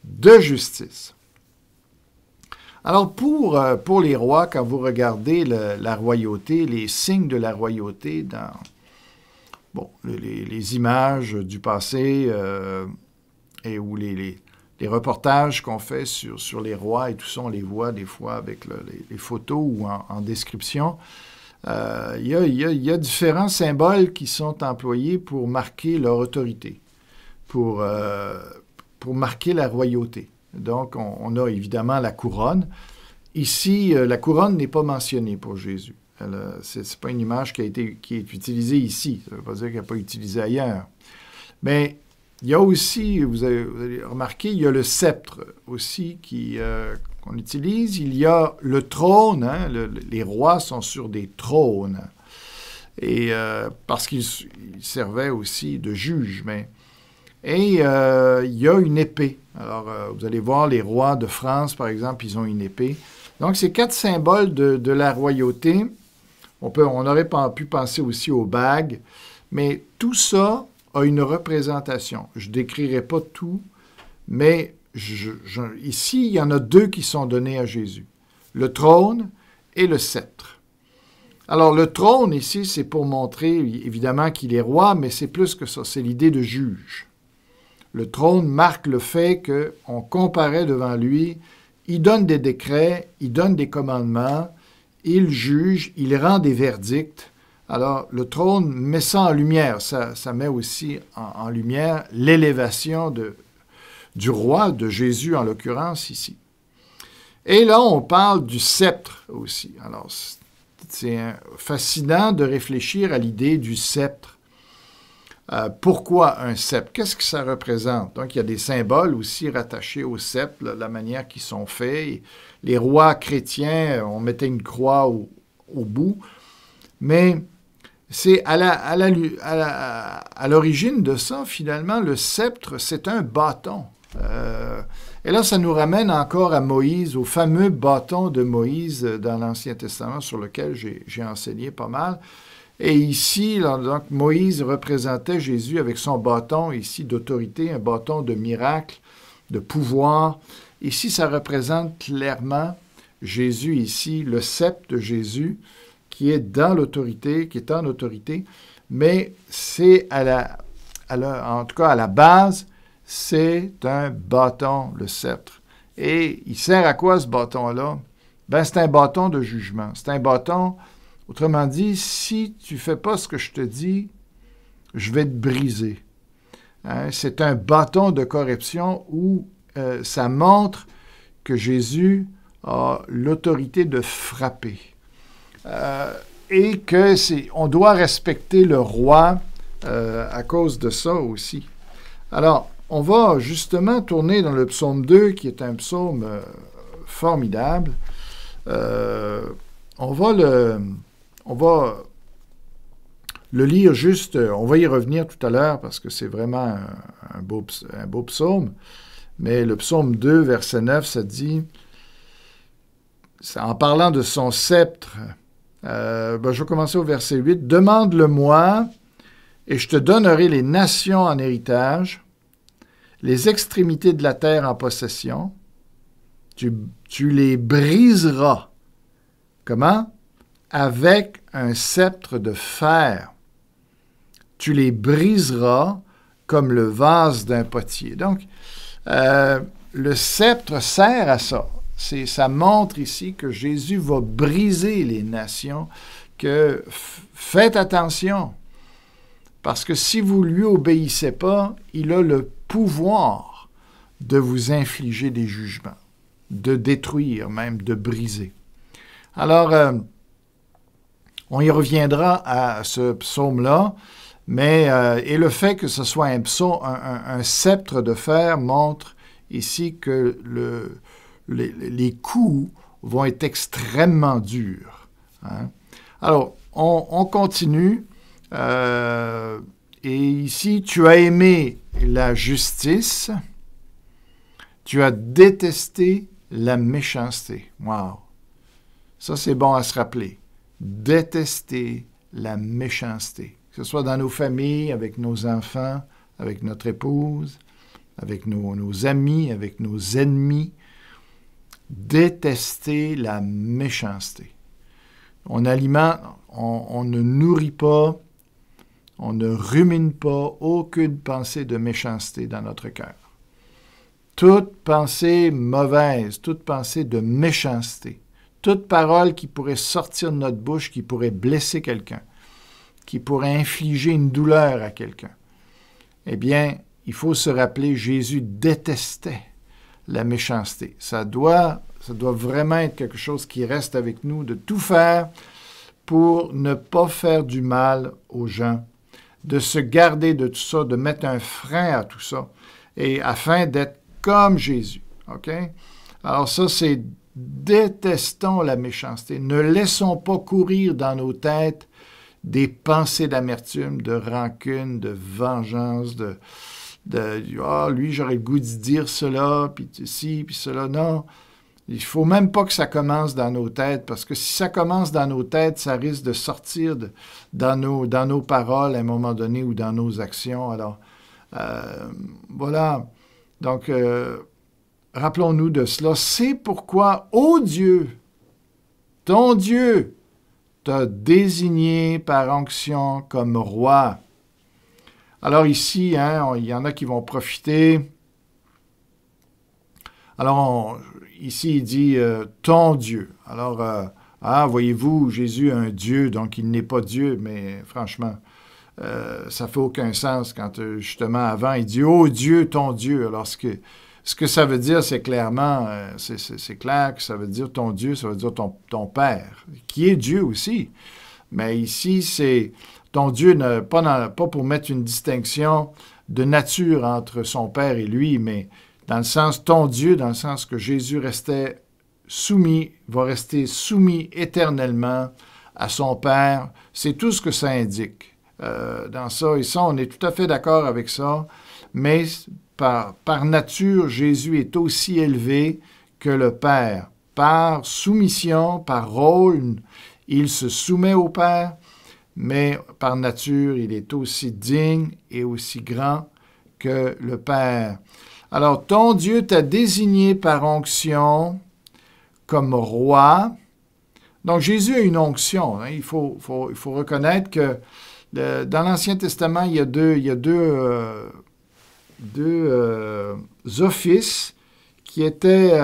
de justice. Alors, pour les rois, quand vous regardez la royauté, les signes de la royauté dans les images du passé ou les reportages qu'on fait sur les rois et tout ça, on les voit des fois avec les photos ou en description, il y a différents symboles qui sont employés pour marquer leur autorité, pour marquer la royauté. Donc, on a évidemment la couronne. Ici, la couronne n'est pas mentionnée pour Jésus. Ce n'est pas une image qui est utilisée ici. Ça ne veut pas dire qu'elle n'est pas utilisée ailleurs. Mais il y a aussi, vous avez remarqué, il y a le sceptre aussi qu'on utilise. Il y a le trône. Les rois sont sur des trônes. Et parce qu'ils servaient aussi de juges. Et il y a une épée. Alors, vous allez voir, les rois de France, par exemple, ils ont une épée. Donc, ces 4 symboles de la royauté, on aurait pu penser aussi aux bagues, mais tout ça a une représentation. Je ne décrirai pas tout, mais ici, il y en a 2 qui sont donnés à Jésus. Le trône et le sceptre. Alors, le trône, ici, c'est pour montrer, évidemment, qu'il est roi, mais c'est plus que ça, c'est l'idée de juge. Le trône marque le fait qu'on comparaît devant lui, il donne des décrets, il donne des commandements, il juge, il rend des verdicts. Alors, le trône met ça en lumière, ça met aussi en lumière l'élévation du roi, de Jésus en l'occurrence ici. Et là, on parle du sceptre aussi. Alors, c'est fascinant de réfléchir à l'idée du sceptre. Pourquoi un sceptre? Qu'est-ce que ça représente? Donc, il y a des symboles aussi rattachés au sceptre, la manière qu'ils sont faits. Les rois chrétiens, on mettait une croix au bout. Mais c'est à l'origine de ça, finalement, le sceptre, c'est un bâton. Et là, ça nous ramène encore à Moïse, au fameux bâton de Moïse dans l'Ancien Testament sur lequel j'ai enseigné pas mal. Et ici, donc, Moïse représentait Jésus avec son bâton ici d'autorité, un bâton de miracle, de pouvoir. Ici, ça représente clairement Jésus ici, le sceptre de Jésus, qui est dans l'autorité, qui est en autorité, mais c'est en tout cas à la base, c'est un bâton, le sceptre. Et il sert à quoi ce bâton-là? Ben, c'est un bâton de jugement. C'est un bâton, autrement dit, si tu ne fais pas ce que je te dis, je vais te briser. Hein? C'est un bâton de correction où ça montre que Jésus a l'autorité de frapper. Et qu'on doit respecter le roi à cause de ça aussi. Alors, on va justement tourner dans le psaume 2, qui est un psaume formidable. On va le lire juste, on va y revenir tout à l'heure parce que c'est vraiment un beau psaume. Mais le psaume 2, verset 9, ça dit, en parlant de son sceptre, je vais commencer au verset 8. « Demande-le-moi, et je te donnerai les nations en héritage, les extrémités de la terre en possession. Tu les briseras. » Comment? Avec un sceptre de fer. Tu les briseras comme le vase d'un potier. Donc, le sceptre sert à ça. Ça montre ici que Jésus va briser les nations, que faites attention, parce que si vous ne lui obéissez pas, il a le pouvoir de vous infliger des jugements, de détruire même, de briser. Alors, on y reviendra à ce psaume-là, mais et le fait que ce soit un sceptre de fer montre ici que les coups vont être extrêmement durs. Hein? Alors, on continue. Et ici, tu as aimé la justice, tu as détesté la méchanceté. Wow! Ça, c'est bon à se rappeler. Détester la méchanceté. Que ce soit dans nos familles, avec nos enfants, avec notre épouse, avec nos amis, avec nos ennemis. Détester la méchanceté. On alimente, on ne nourrit pas, on ne rumine pas aucune pensée de méchanceté dans notre cœur. Toute pensée mauvaise, toute pensée de méchanceté, toute parole qui pourrait sortir de notre bouche, qui pourrait blesser quelqu'un, qui pourrait infliger une douleur à quelqu'un, eh bien, il faut se rappeler, Jésus détestait la méchanceté. Ça doit vraiment être quelque chose qui reste avec nous, de tout faire pour ne pas faire du mal aux gens, de se garder de tout ça, de mettre un frein à tout ça, et afin d'être comme Jésus. OK? Alors ça, c'est détestons la méchanceté. Ne laissons pas courir dans nos têtes des pensées d'amertume, de rancune, de vengeance, lui, j'aurais le goût de dire cela, puis ci, puis cela. Non, il ne faut même pas que ça commence dans nos têtes, parce que si ça commence dans nos têtes, ça risque de sortir dans nos paroles à un moment donné ou dans nos actions. Alors, voilà. Donc, rappelons-nous de cela. C'est pourquoi, ô Dieu, ton Dieu, t'a désigné par onction comme roi. Alors ici, il y en a qui vont profiter. Alors, ici, il dit « ton Dieu ». Alors, voyez-vous, Jésus a un Dieu, donc il n'est pas Dieu, mais franchement, ça ne fait aucun sens quand, justement, avant, il dit « oh Dieu, ton Dieu ». Alors, ce que ça veut dire, c'est clairement, c'est clair que ça veut dire ton Dieu, ça veut dire ton Père, qui est Dieu aussi. Mais ici, c'est ton Dieu, pas pour mettre une distinction de nature entre son Père et lui, mais dans le sens ton Dieu, dans le sens que Jésus va rester soumis éternellement à son Père. C'est tout ce que ça indique dans ça. Et ça, on est tout à fait d'accord avec ça. Mais par nature, Jésus est aussi élevé que le Père. Par soumission, par rôle, il se soumet au Père, mais par nature, il est aussi digne et aussi grand que le Père. Alors, ton Dieu t'a désigné par onction comme roi. Donc, Jésus a une onction. Hein. Il faut reconnaître que dans l'Ancien Testament, il y a deux offices qui étaient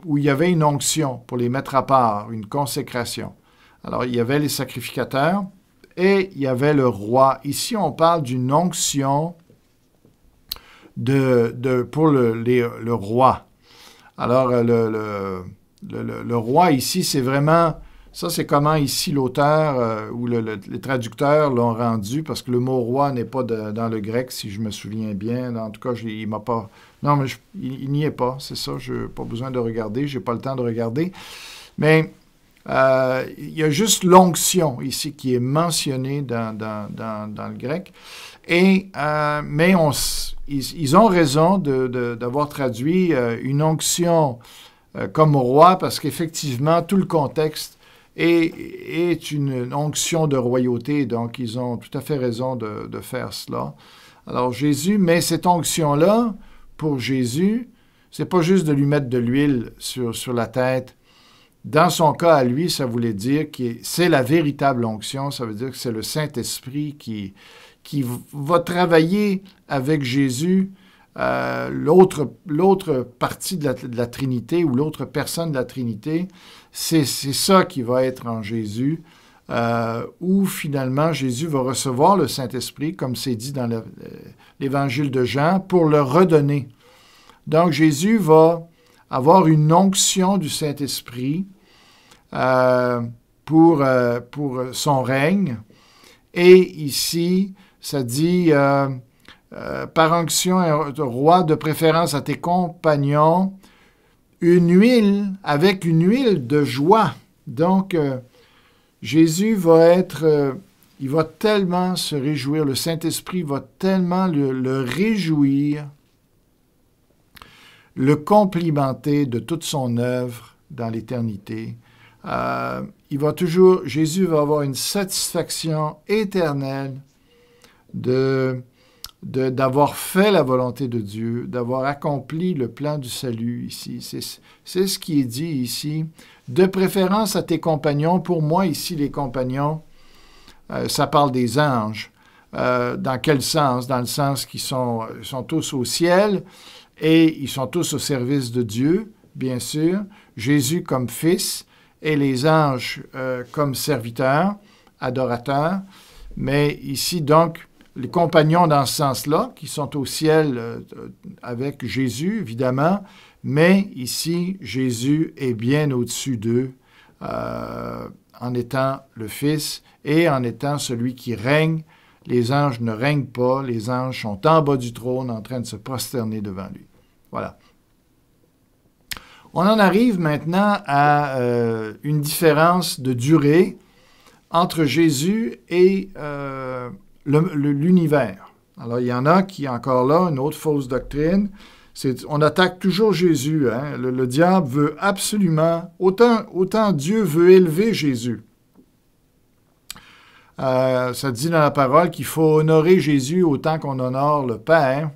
où il y avait une onction pour les mettre à part, une consécration. Alors, il y avait les sacrificateurs et il y avait le roi. Ici, on parle d'une onction pour le roi. Alors, le roi ici, c'est vraiment... Ça, c'est comment ici l'auteur ou les traducteurs l'ont rendu, parce que le mot roi n'est pas dans le grec, si je me souviens bien. En tout cas, il m'a pas... Non, mais il n'y est pas, c'est ça. Je n'ai pas besoin de regarder, je n'ai pas le temps de regarder. Mais il y a juste l'onction ici qui est mentionnée dans le grec. Mais ils ont raison d'avoir traduit une onction comme roi, parce qu'effectivement, tout le contexte est une onction de royauté, donc ils ont tout à fait raison de faire cela. Alors Jésus, mais cette onction-là, pour Jésus, c'est pas juste de lui mettre de l'huile sur la tête. Dans son cas à lui, ça voulait dire que c'est la véritable onction, ça veut dire que c'est le Saint-Esprit qui va travailler avec Jésus, l'autre partie de la Trinité ou l'autre personne de la Trinité, c'est ça qui va être en Jésus, où finalement Jésus va recevoir le Saint-Esprit, comme c'est dit dans l'Évangile de Jean, pour le redonner. Donc Jésus va avoir une onction du Saint-Esprit pour son règne. Et ici, ça dit... par onction, roi, de préférence à tes compagnons, avec une huile de joie. Donc, Jésus il va tellement se réjouir, le Saint-Esprit va tellement le réjouir, le complimenter de toute son œuvre dans l'éternité. Jésus va avoir une satisfaction éternelle d'avoir fait la volonté de Dieu, d'avoir accompli le plan du salut ici. C'est ce qui est dit ici. De préférence à tes compagnons. Pour moi, ici, les compagnons, ça parle des anges. Dans quel sens? Dans le sens qu'ils sont tous au ciel et ils sont tous au service de Dieu, bien sûr. Jésus comme fils et les anges comme serviteurs, adorateurs. Mais ici, donc, les compagnons dans ce sens-là, qui sont au ciel avec Jésus, évidemment, mais ici, Jésus est bien au-dessus d'eux en étant le Fils et en étant celui qui règne. Les anges ne règnent pas, les anges sont en bas du trône en train de se prosterner devant lui. Voilà. On en arrive maintenant à une différence de durée entre Jésus et l'univers. Alors, il y en a qui, encore là, une autre fausse doctrine, on attaque toujours Jésus. Hein? Le diable veut absolument, autant Dieu veut élever Jésus. Ça dit dans la parole qu'il faut honorer Jésus autant qu'on honore le Père.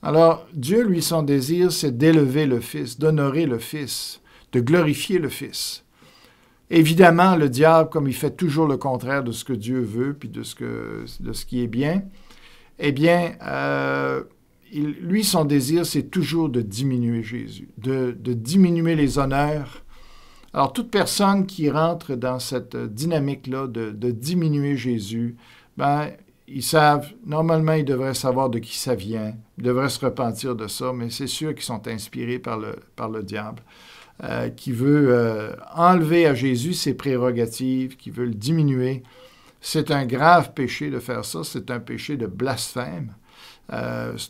Alors, Dieu, lui, son désir, c'est d'élever le Fils, d'honorer le Fils, de glorifier le Fils. Évidemment, le diable, comme il fait toujours le contraire de ce que Dieu veut, puis de ce qui est bien, eh bien, lui, son désir, c'est toujours de diminuer Jésus, de diminuer les honneurs. Alors, toute personne qui rentre dans cette dynamique-là de diminuer Jésus, ben, ils savent, normalement, ils devraient savoir de qui ça vient, ils devraient se repentir de ça, mais c'est sûr qu'ils sont inspirés par le diable. Qui veut enlever à Jésus ses prérogatives, qui veut le diminuer. C'est un grave péché de faire ça, c'est un péché de blasphème.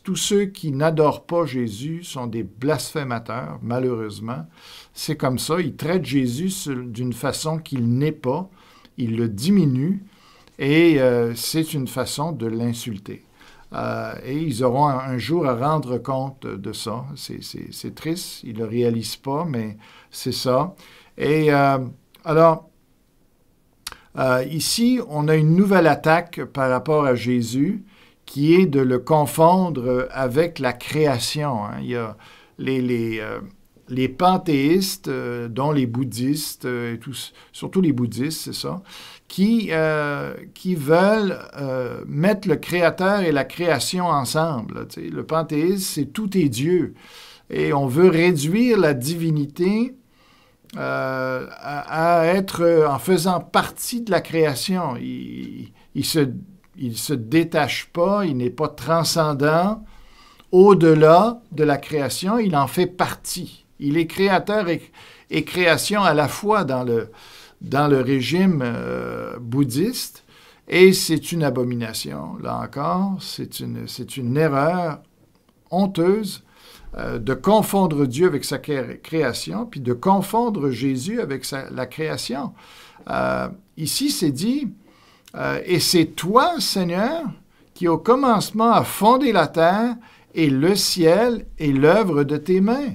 Tous ceux qui n'adorent pas Jésus sont des blasphémateurs, malheureusement. C'est comme ça, ils traitent Jésus d'une façon qu'il n'est pas, ils le diminuent, et c'est une façon de l'insulter. et ils auront un jour à rendre compte de ça. C'est triste, ils ne le réalisent pas, mais c'est ça. Et alors, ici, on a une nouvelle attaque par rapport à Jésus, qui est de le confondre avec la création. Hein. Il y a les panthéistes, dont les bouddhistes, surtout les bouddhistes, c'est ça, qui veulent mettre le créateur et la création ensemble. Tu sais, le panthéisme, c'est tout est Dieu. Et on veut réduire la divinité à être en faisant partie de la création. Il se détache pas, il n'est pas transcendant au-delà de la création, il en fait partie. Il est créateur et création à la fois dans le régime bouddhiste, et c'est une abomination. Là encore, c'est une erreur honteuse de confondre Dieu avec sa création, puis de confondre Jésus avec la création. Ici, c'est dit, et c'est toi, Seigneur, qui au commencement a fondé la terre et le ciel et l'œuvre de tes mains.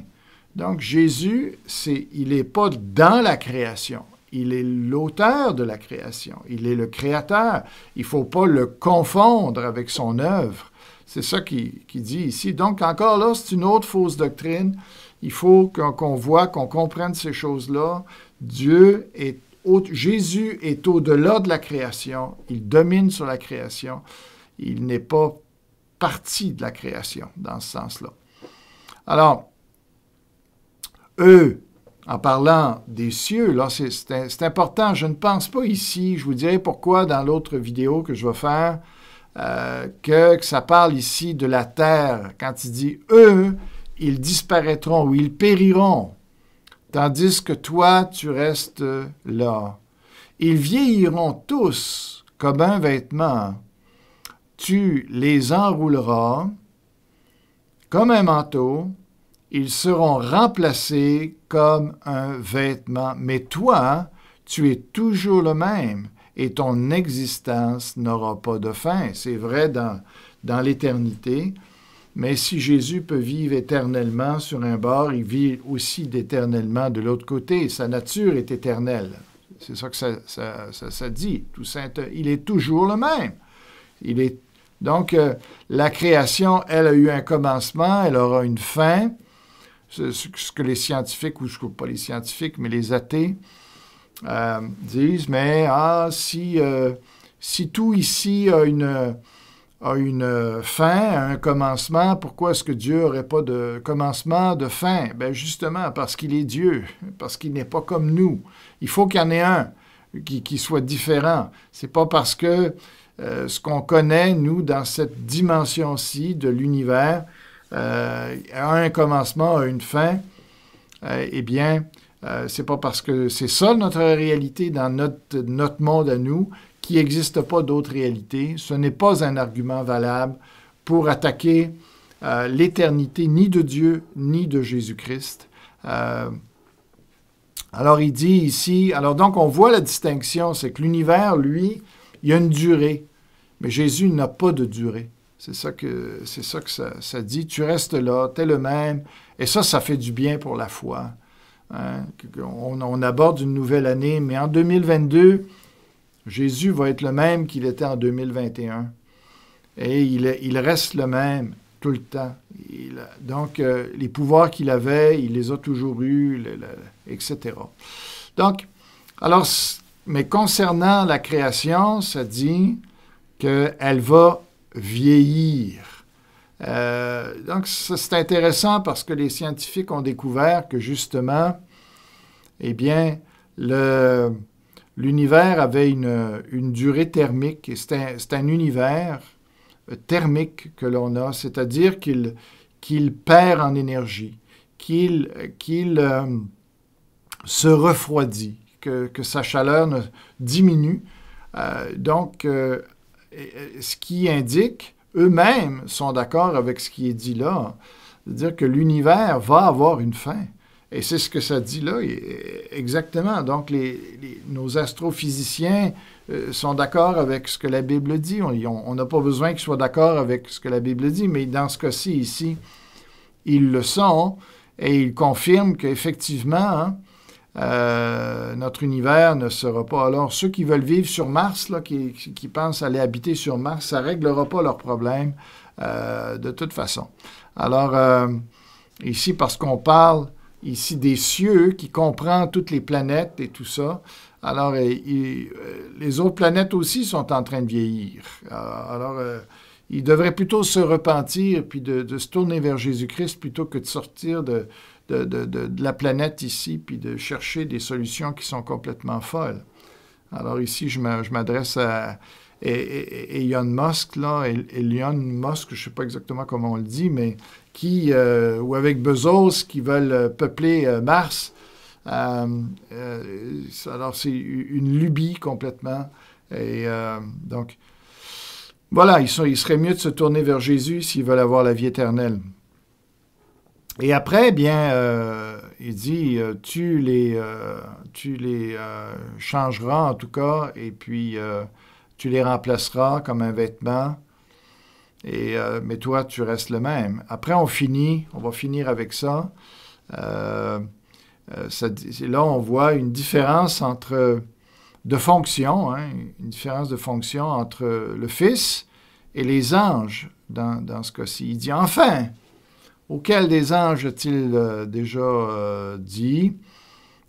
Donc, Jésus, il n'est pas dans la création. Il est l'auteur de la création. Il est le créateur. Il ne faut pas le confondre avec son œuvre. C'est ça qu'il dit ici. Donc, encore là, c'est une autre fausse doctrine. Il faut qu'on voit, qu'on comprenne ces choses-là. Jésus est au-delà de la création. Il domine sur la création. Il n'est pas partie de la création, dans ce sens-là. Alors, eux, en parlant des cieux, là, c'est important. Je ne pense pas ici, je vous dirai pourquoi dans l'autre vidéo que je vais faire, que ça parle ici de la terre. Quand il dit « eux », ils disparaîtront ou ils périront, tandis que toi, tu restes là. Ils vieilliront tous comme un vêtement. Tu les enrouleras comme un manteau, ils seront remplacés comme un vêtement. Mais toi, tu es toujours le même et ton existence n'aura pas de fin. C'est vrai dans l'éternité, mais si Jésus peut vivre éternellement sur un bord, il vit aussi éternellement de l'autre côté. Sa nature est éternelle. C'est ça que ça dit. Il est toujours le même. Donc, la création, elle a eu un commencement, elle aura une fin. Ce que les scientifiques, ou pas les scientifiques, mais les athées disent, mais si tout ici a une fin, un commencement, pourquoi est-ce que Dieu n'aurait pas de commencement, de fin? Bien, justement, parce qu'il est Dieu, parce qu'il n'est pas comme nous. Il faut qu'il y en ait un qui soit différent. C'est pas parce que ce qu'on connaît, nous, dans cette dimension-ci de l'univers, a un commencement, a une fin, eh bien, c'est pas parce que c'est ça notre réalité dans notre monde à nous qu'il n'existe pas d'autre réalité. Ce n'est pas un argument valable pour attaquer l'éternité ni de Dieu ni de Jésus-Christ. Alors, il dit ici, alors donc on voit la distinction, c'est que l'univers, lui, il y a une durée, mais Jésus n'a pas de durée. C'est ça que ça dit. Tu restes là, tu es le même. Et ça fait du bien pour la foi. Hein? On aborde une nouvelle année, mais en 2022, Jésus va être le même qu'il était en 2021. Et il reste le même tout le temps. Donc, les pouvoirs qu'il avait, il les a toujours eus, etc. Donc, alors, mais concernant la création, ça dit qu'elle va vieillir. Donc, c'est intéressant parce que les scientifiques ont découvert que, justement, eh bien, l'univers avait une durée thermique. Et c'est un univers thermique que l'on a, c'est-à-dire qu'il perd en énergie, qu'il se refroidit, que sa chaleur diminue. Donc, ce qui indique, eux-mêmes sont d'accord avec ce qui est dit là, c'est-à-dire que l'univers va avoir une fin. Et c'est ce que ça dit là, exactement. Donc, nos astrophysiciens sont d'accord avec ce que la Bible dit. On n'a pas besoin qu'ils soient d'accord avec ce que la Bible dit, mais dans ce cas-ci, ici, ils le sont, et ils confirment qu'effectivement, notre univers ne sera pas... Alors, ceux qui veulent vivre sur Mars, là, qui pensent aller habiter sur Mars, ça ne réglera pas leurs problèmes de toute façon. Alors, ici, parce qu'on parle ici des cieux, qui comprend toutes les planètes et tout ça. Alors, les autres planètes aussi sont en train de vieillir. Alors, ils devraient plutôt se repentir puis de se tourner vers Jésus-Christ plutôt que de sortir de la planète ici puis de chercher des solutions qui sont complètement folles. Alors ici, je m'adresse à Elon Musk, là, Elon Musk, je ne sais pas exactement comment on le dit, mais ou avec Bezos, qui veulent peupler Mars. Alors, c'est une lubie complètement. Et donc, voilà, il serait mieux de se tourner vers Jésus s'ils veulent avoir la vie éternelle. Et après, bien, il dit, tu les changeras en tout cas, et puis tu les remplaceras comme un vêtement. Mais toi, tu restes le même. Après, on va finir avec ça. Là, on voit une différence de fonction, hein, une différence de fonction entre le Fils et les anges dans ce cas-ci. Il dit, enfin, auquel des anges a-t-il déjà dit,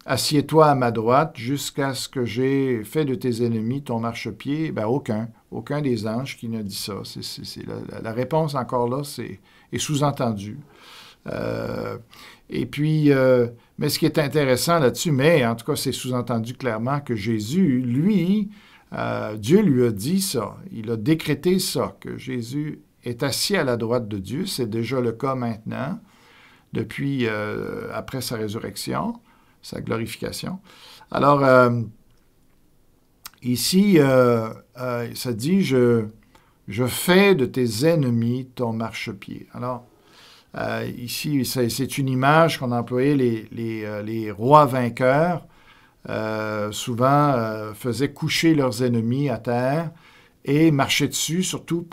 assieds-toi à ma droite jusqu'à ce que j'ai fait de tes ennemis ton marchepied? Ben, aucun des anges qui ne dit ça. La réponse encore là, est sous-entendue. Et puis, mais ce qui est intéressant là-dessus, mais en tout cas, c'est sous-entendu clairement que Jésus, lui, Dieu lui a dit ça. Il a décrété ça, que Jésus est assis à la droite de Dieu. C'est déjà le cas maintenant, depuis après sa résurrection, sa glorification. Alors, ici, ça dit, je fais de tes ennemis ton marchepied. Alors, ici, c'est une image qu'on a employée, les rois vainqueurs, souvent faisaient coucher leurs ennemis à terre et marchaient dessus, surtout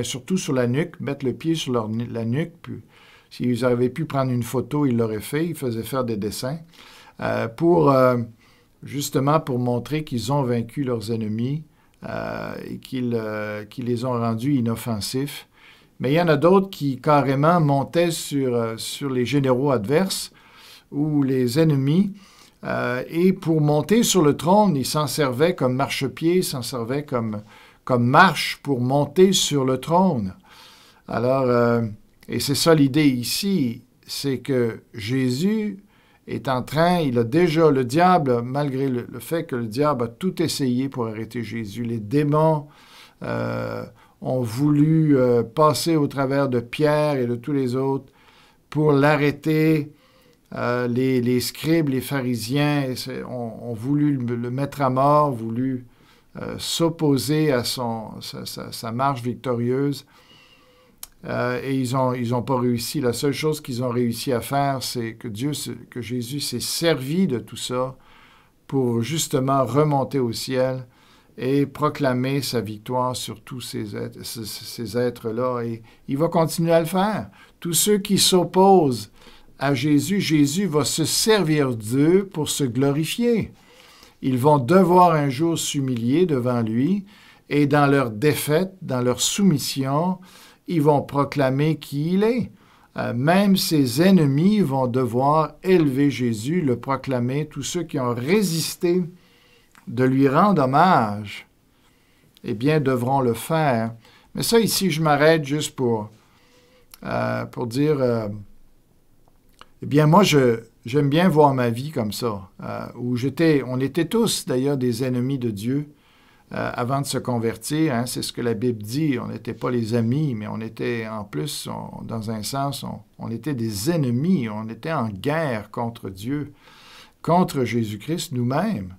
surtout sur la nuque, mettre le pied sur la nuque. Puis, s'ils avaient pu prendre une photo, ils l'auraient fait. Ils faisaient faire des dessins justement pour montrer qu'ils ont vaincu leurs ennemis et qu'ils les ont rendus inoffensifs. Mais il y en a d'autres qui carrément montaient sur les généraux adverses ou les ennemis. Et pour monter sur le trône, ils s'en servaient comme marchepied, ils s'en servaient comme marche pour monter sur le trône. Alors, et c'est ça l'idée ici, c'est que Jésus est en train, il a déjà, le diable, malgré le fait que le diable a tout essayé pour arrêter Jésus, les démons ont voulu passer au travers de Pierre et de tous les autres pour l'arrêter. Les scribes, les pharisiens ont voulu le mettre à mort, voulu s'opposer à sa marche victorieuse. Et ils ont pas réussi. La seule chose qu'ils ont réussi à faire, c'est que Jésus s'est servi de tout ça pour justement remonter au ciel et proclamer sa victoire sur tous ces êtres-là. Et il va continuer à le faire. Tous ceux qui s'opposent à Jésus, Jésus va se servir d'eux pour se glorifier. Ils vont devoir un jour s'humilier devant lui et dans leur défaite, dans leur soumission, ils vont proclamer qui il est. Même ses ennemis vont devoir élever Jésus, le proclamer. Tous ceux qui ont résisté de lui rendre hommage, eh bien, devront le faire. Mais ça, ici, je m'arrête juste pour dire, eh bien, moi, j'aime bien voir ma vie comme ça, où on était tous, d'ailleurs, des ennemis de Dieu avant de se convertir. Hein, c'est ce que la Bible dit. On n'était pas les amis, mais on était, en plus, dans un sens, on était des ennemis. On était en guerre contre Dieu, contre Jésus-Christ nous-mêmes.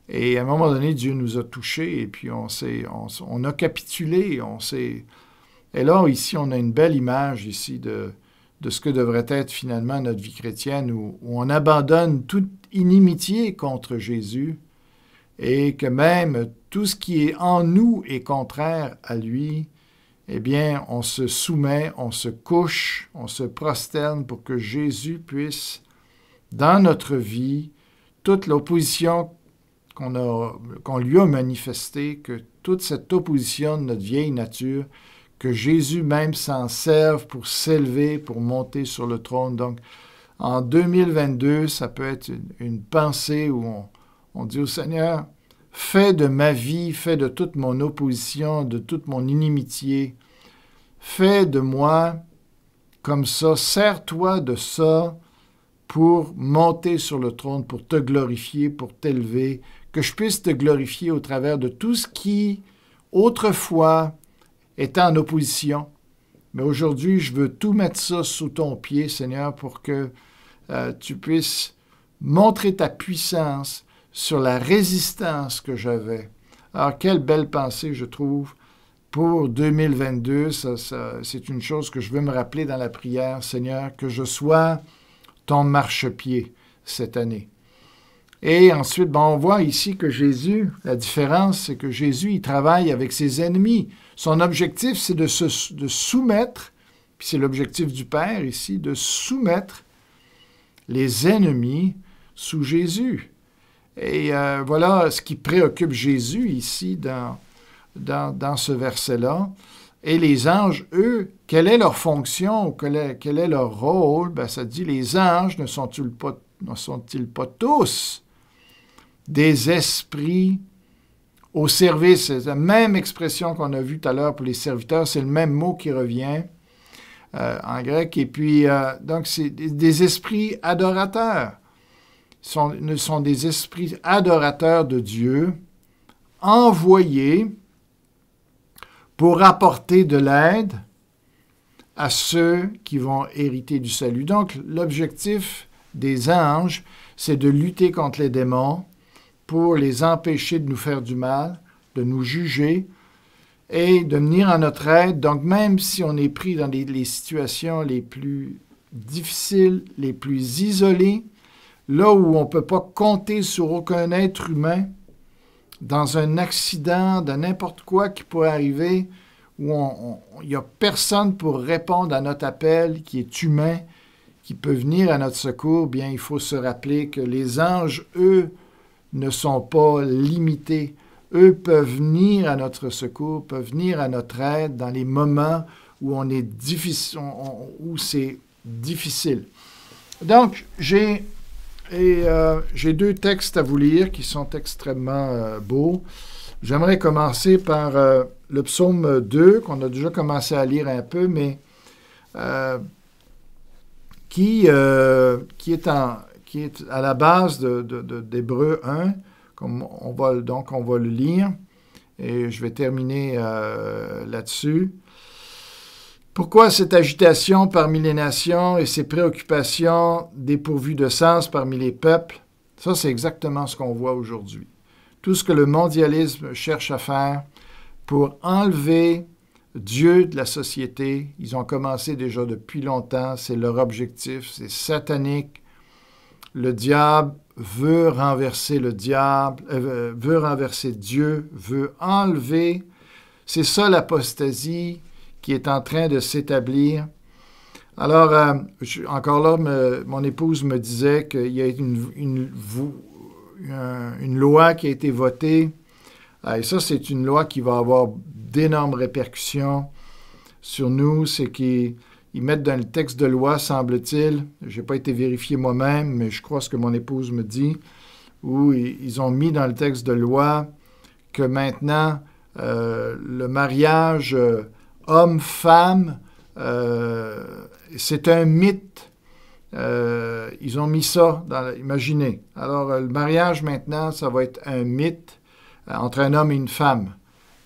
Et à un moment donné, Dieu nous a touchés et puis on a capitulé. Et là, ici, on a une belle image ici de ce que devrait être finalement notre vie chrétienne, où on abandonne toute inimitié contre Jésus et que même tout ce qui est en nous est contraire à lui, eh bien, on se soumet, on se couche, on se prosterne pour que Jésus puisse, dans notre vie, toute l'opposition qu'on lui a manifestée, que toute cette opposition de notre vieille nature, que Jésus même s'en serve pour s'élever, pour monter sur le trône. Donc, en 2022, ça peut être une pensée où on dit au Seigneur, fais de ma vie, fais de toute mon opposition, de toute mon inimitié, fais de moi comme ça, sers-toi de ça pour monter sur le trône, pour te glorifier, pour t'élever, que je puisse te glorifier au travers de tout ce qui, autrefois, était en opposition. Mais aujourd'hui, je veux tout mettre ça sous ton pied, Seigneur, pour que tu puisses montrer ta puissance sur la résistance que j'avais. Alors, quelle belle pensée, je trouve, pour 2022. C'est une chose que je veux me rappeler dans la prière, Seigneur, que je sois ton marchepied cette année. Et ensuite, on voit ici que Jésus, la différence, c'est que Jésus, il travaille avec ses ennemis. Son objectif, c'est de soumettre, puis c'est l'objectif du Père ici, de soumettre les ennemis sous Jésus. Et voilà ce qui préoccupe Jésus ici dans ce verset-là. Et les anges, eux, quelle est leur fonction, quel est leur rôle? Ben, ça dit, les anges ne sont-ils pas tous des esprits au service? C'est la même expression qu'on a vue tout à l'heure pour les serviteurs, c'est le même mot qui revient en grec. Et puis, donc, c'est des esprits adorateurs. Ce sont des esprits adorateurs de Dieu, envoyés pour apporter de l'aide à ceux qui vont hériter du salut. Donc, l'objectif des anges, c'est de lutter contre les démons pour les empêcher de nous faire du mal, de nous juger et de venir à notre aide. Donc, même si on est pris dans les situations les plus difficiles, les plus isolées, là où on ne peut pas compter sur aucun être humain, dans un accident, de n'importe quoi qui pourrait arriver, où il n'y a personne pour répondre à notre appel qui est humain, qui peut venir à notre secours, bien, il faut se rappeler que les anges, eux, ne sont pas limités. Eux peuvent venir à notre secours, peuvent venir à notre aide dans les moments où où c'est difficile. Donc, j'ai deux textes à vous lire qui sont extrêmement beaux. J'aimerais commencer par le psaume 2, qu'on a déjà commencé à lire un peu, mais qui est à la base d'Hébreux 1. On va le lire, et je vais terminer là-dessus. Pourquoi cette agitation parmi les nations et ces préoccupations dépourvues de sens parmi les peuples? Ça, c'est exactement ce qu'on voit aujourd'hui. Tout ce que le mondialisme cherche à faire pour enlever Dieu de la société, ils ont commencé déjà depuis longtemps, c'est leur objectif, c'est satanique. Le diable veut renverser veut renverser Dieu, veut enlever. C'est ça l'apostasie qui est en train de s'établir. Alors, encore là, mon épouse me disait qu'il y a une loi qui a été votée. Et ça, c'est une loi qui va avoir d'énormes répercussions sur nous. C'est qu'ils mettent dans le texte de loi, semble-t-il, je n'ai pas été vérifié moi-même, mais je crois ce que mon épouse me dit, où ils ont mis dans le texte de loi que maintenant, le mariage homme-femme, c'est un mythe. Ils ont mis ça imaginez. Alors, le mariage maintenant, ça va être un mythe entre un homme et une femme.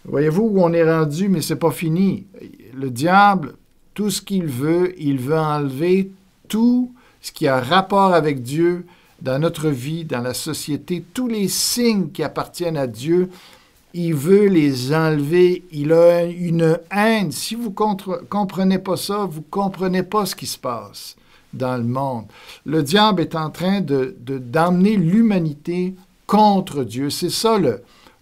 Voyez-vous où on est rendu, mais c'est pas fini. Le diable, tout ce qu'il veut enlever tout ce qui a rapport avec Dieu dans notre vie, dans la société, tous les signes qui appartiennent à Dieu, il veut les enlever. Il a une haine. Si vous ne comprenez pas ça, vous ne comprenez pas ce qui se passe dans le monde. Le diable est en train d'emmener l'humanité contre Dieu. C'est ça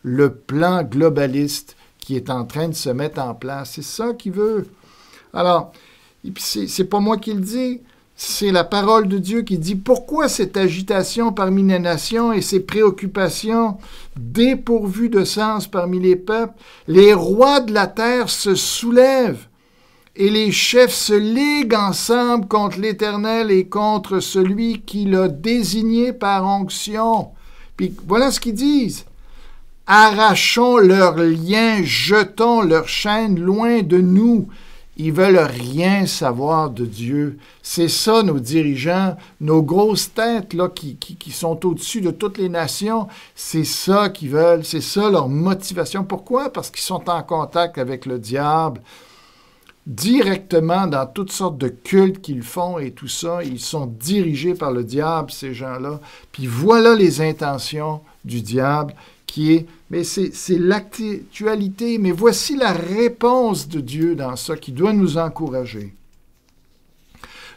le plan globaliste qui est en train de se mettre en place. C'est ça qu'il veut. Alors, c'est pas moi qui le dis, c'est la parole de Dieu qui dit « Pourquoi cette agitation parmi les nations et ces préoccupations dépourvues de sens parmi les peuples? Les rois de la terre se soulèvent et les chefs se liguent ensemble contre l'Éternel et contre celui qui l'a désigné par onction. » Puis voilà ce qu'ils disent. « Arrachons leurs liens, jetons leurs chaînes loin de nous. » Ils veulent rien savoir de Dieu. C'est ça, nos dirigeants, nos grosses têtes là, qui sont au-dessus de toutes les nations. C'est ça qu'ils veulent, c'est ça leur motivation. Pourquoi? Parce qu'ils sont en contact avec le diable, directement dans toutes sortes de cultes qu'ils font et tout ça. Ils sont dirigés par le diable, ces gens-là. Puis voilà les intentions du diable qui est... Mais c'est l'actualité, mais voici la réponse de Dieu dans ça qui doit nous encourager.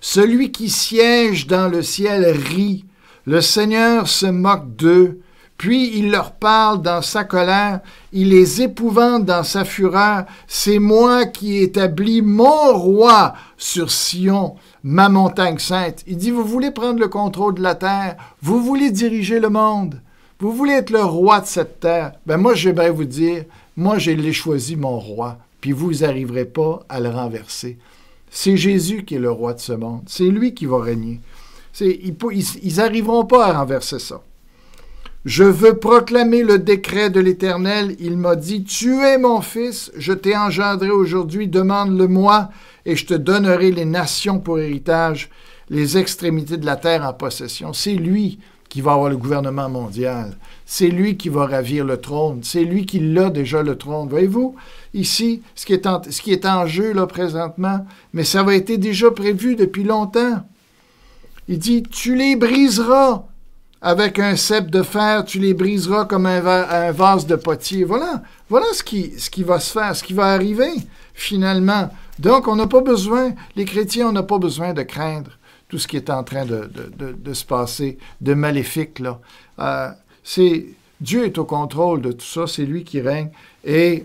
Celui qui siège dans le ciel rit, le Seigneur se moque d'eux, puis il leur parle dans sa colère, il les épouvante dans sa fureur. C'est moi qui établis mon roi sur Sion, ma montagne sainte. Il dit, vous voulez prendre le contrôle de la terre, vous voulez diriger le monde. Vous voulez être le roi de cette terre? Ben moi, j'aimerais vous dire, moi, je l'ai choisi mon roi, puis vous n'arriverez pas à le renverser. C'est Jésus qui est le roi de ce monde. C'est lui qui va régner. Ils n'arriveront pas à renverser ça. Je veux proclamer le décret de l'Éternel. Il m'a dit, tu es mon fils, je t'ai engendré aujourd'hui, demande-le-moi, et je te donnerai les nations pour héritage, les extrémités de la terre en possession. C'est lui qui va avoir le gouvernement mondial. C'est lui qui va ravir le trône. C'est lui qui l'a déjà, le trône. Voyez-vous, ici, ce qui est en jeu là présentement, mais ça avait été déjà prévu depuis longtemps. Il dit, tu les briseras avec un cep de fer, tu les briseras comme un vase de potier. Voilà ce qui va se faire, ce qui va arriver, finalement. Donc, on n'a pas besoin, les chrétiens, on n'a pas besoin de craindre tout ce qui est en train de se passer, de maléfique, là. Dieu est au contrôle de tout ça, c'est lui qui règne. Et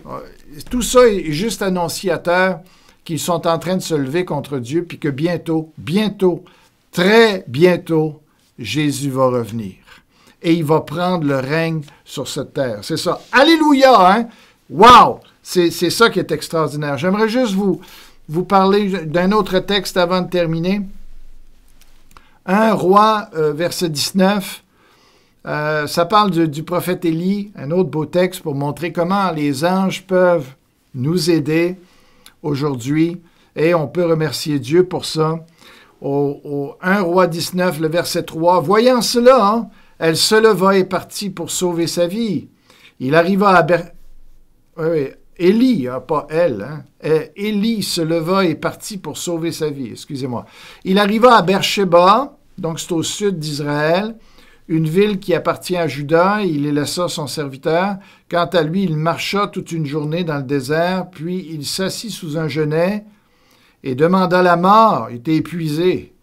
tout ça est juste annonciateur qu'ils sont en train de se lever contre Dieu, puis que bientôt, très bientôt, Jésus va revenir. Et il va prendre le règne sur cette terre. C'est ça. Alléluia, hein? Wow! C'est ça qui est extraordinaire. J'aimerais juste vous parler d'un autre texte avant de terminer. 1 Roi, verset 19, ça parle du prophète Élie, un autre beau texte pour montrer comment les anges peuvent nous aider aujourd'hui, et on peut remercier Dieu pour ça. Au 1 Roi 19, le verset 3, « Voyant cela, hein, elle se leva et partit pour sauver sa vie. Il arriva à Élie, hein, pas elle, hein. Élie se leva et partit pour sauver sa vie, excusez-moi. Il arriva à Beersheba, donc c'est au sud d'Israël, une ville qui appartient à Juda, et il y laissa son serviteur. Quant à lui, il marcha toute une journée dans le désert, puis il s'assit sous un genêt et demanda la mort. Il était épuisé,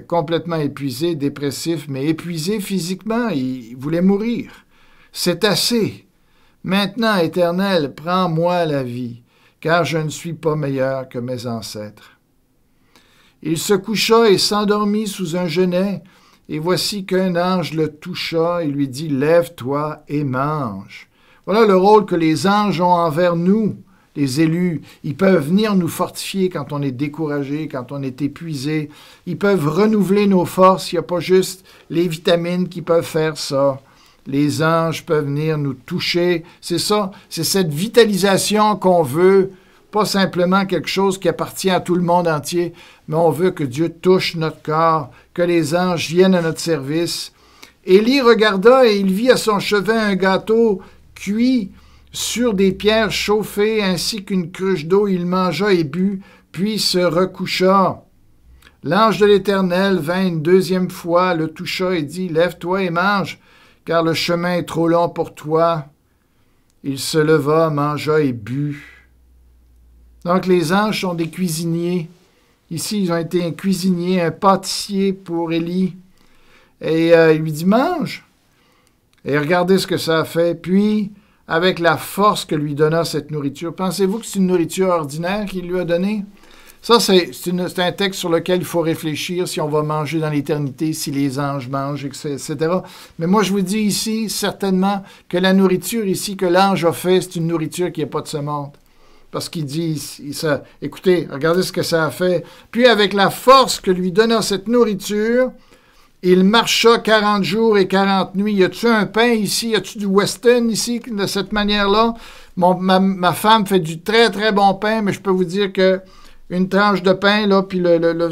complètement épuisé, dépressif, mais épuisé physiquement, il voulait mourir. « C'est assez. Maintenant, Éternel, prends-moi la vie, car je ne suis pas meilleur que mes ancêtres. » Il se coucha et s'endormit sous un genêt, et voici qu'un ange le toucha et lui dit « Lève-toi et mange. » Voilà le rôle que les anges ont envers nous, les élus. Ils peuvent venir nous fortifier quand on est découragé, quand on est épuisé. Ils peuvent renouveler nos forces. Il n'y a pas juste les vitamines qui peuvent faire ça. Les anges peuvent venir nous toucher. C'est ça, c'est cette vitalisation qu'on veut. Pas simplement quelque chose qui appartient à tout le monde entier, mais on veut que Dieu touche notre corps, que les anges viennent à notre service. Élie regarda et il vit à son chevet un gâteau cuit sur des pierres chauffées ainsi qu'une cruche d'eau. Il mangea et but, puis se recoucha. L'ange de l'Éternel vint une deuxième fois, le toucha et dit « Lève-toi et mange, car le chemin est trop long pour toi. » il se leva, mangea et but. Donc les anges sont des cuisiniers. Ici, ils ont été un cuisinier, un pâtissier pour Élie. Et il lui dit, mange. Et regardez ce que ça a fait. Puis, avec la force que lui donna cette nourriture, pensez-vous que c'est une nourriture ordinaire qu'il lui a donnée? Ça, c'est un texte sur lequel il faut réfléchir si on va manger dans l'éternité, si les anges mangent, etc. Mais moi, je vous dis ici, certainement, que la nourriture ici que l'ange a fait, c'est une nourriture qui n'est pas de ce monde. Parce qu'il dit, écoutez, regardez ce que ça a fait. Puis avec la force que lui donna cette nourriture, il marcha 40 jours et 40 nuits. Y a-tu un pain ici? Y a-tu du Weston ici, de cette manière-là? Ma femme fait du très, très bon pain, mais je peux vous dire que une tranche de pain, là, puis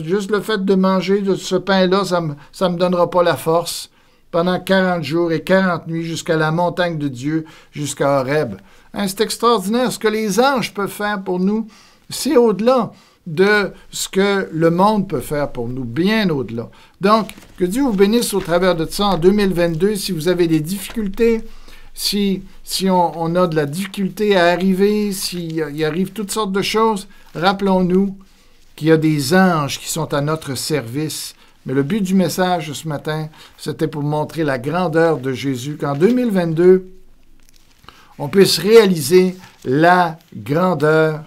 juste le fait de manger de ce pain-là, ça me donnera pas la force pendant 40 jours et 40 nuits jusqu'à la montagne de Dieu, jusqu'à Horeb. Hein, c'est extraordinaire. Ce que les anges peuvent faire pour nous, c'est au-delà de ce que le monde peut faire pour nous, bien au-delà. Donc, que Dieu vous bénisse au travers de ça en 2022. Si vous avez des difficultés, si on a de la difficulté à arriver, s'il arrive toutes sortes de choses, rappelons-nous qu'il y a des anges qui sont à notre service. Mais le but du message ce matin, c'était pour montrer la grandeur de Jésus, qu'en 2022, on puisse réaliser la grandeur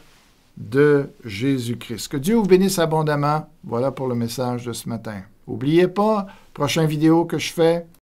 de Jésus-Christ. Que Dieu vous bénisse abondamment. Voilà pour le message de ce matin. N'oubliez pas, prochaine vidéo que je fais,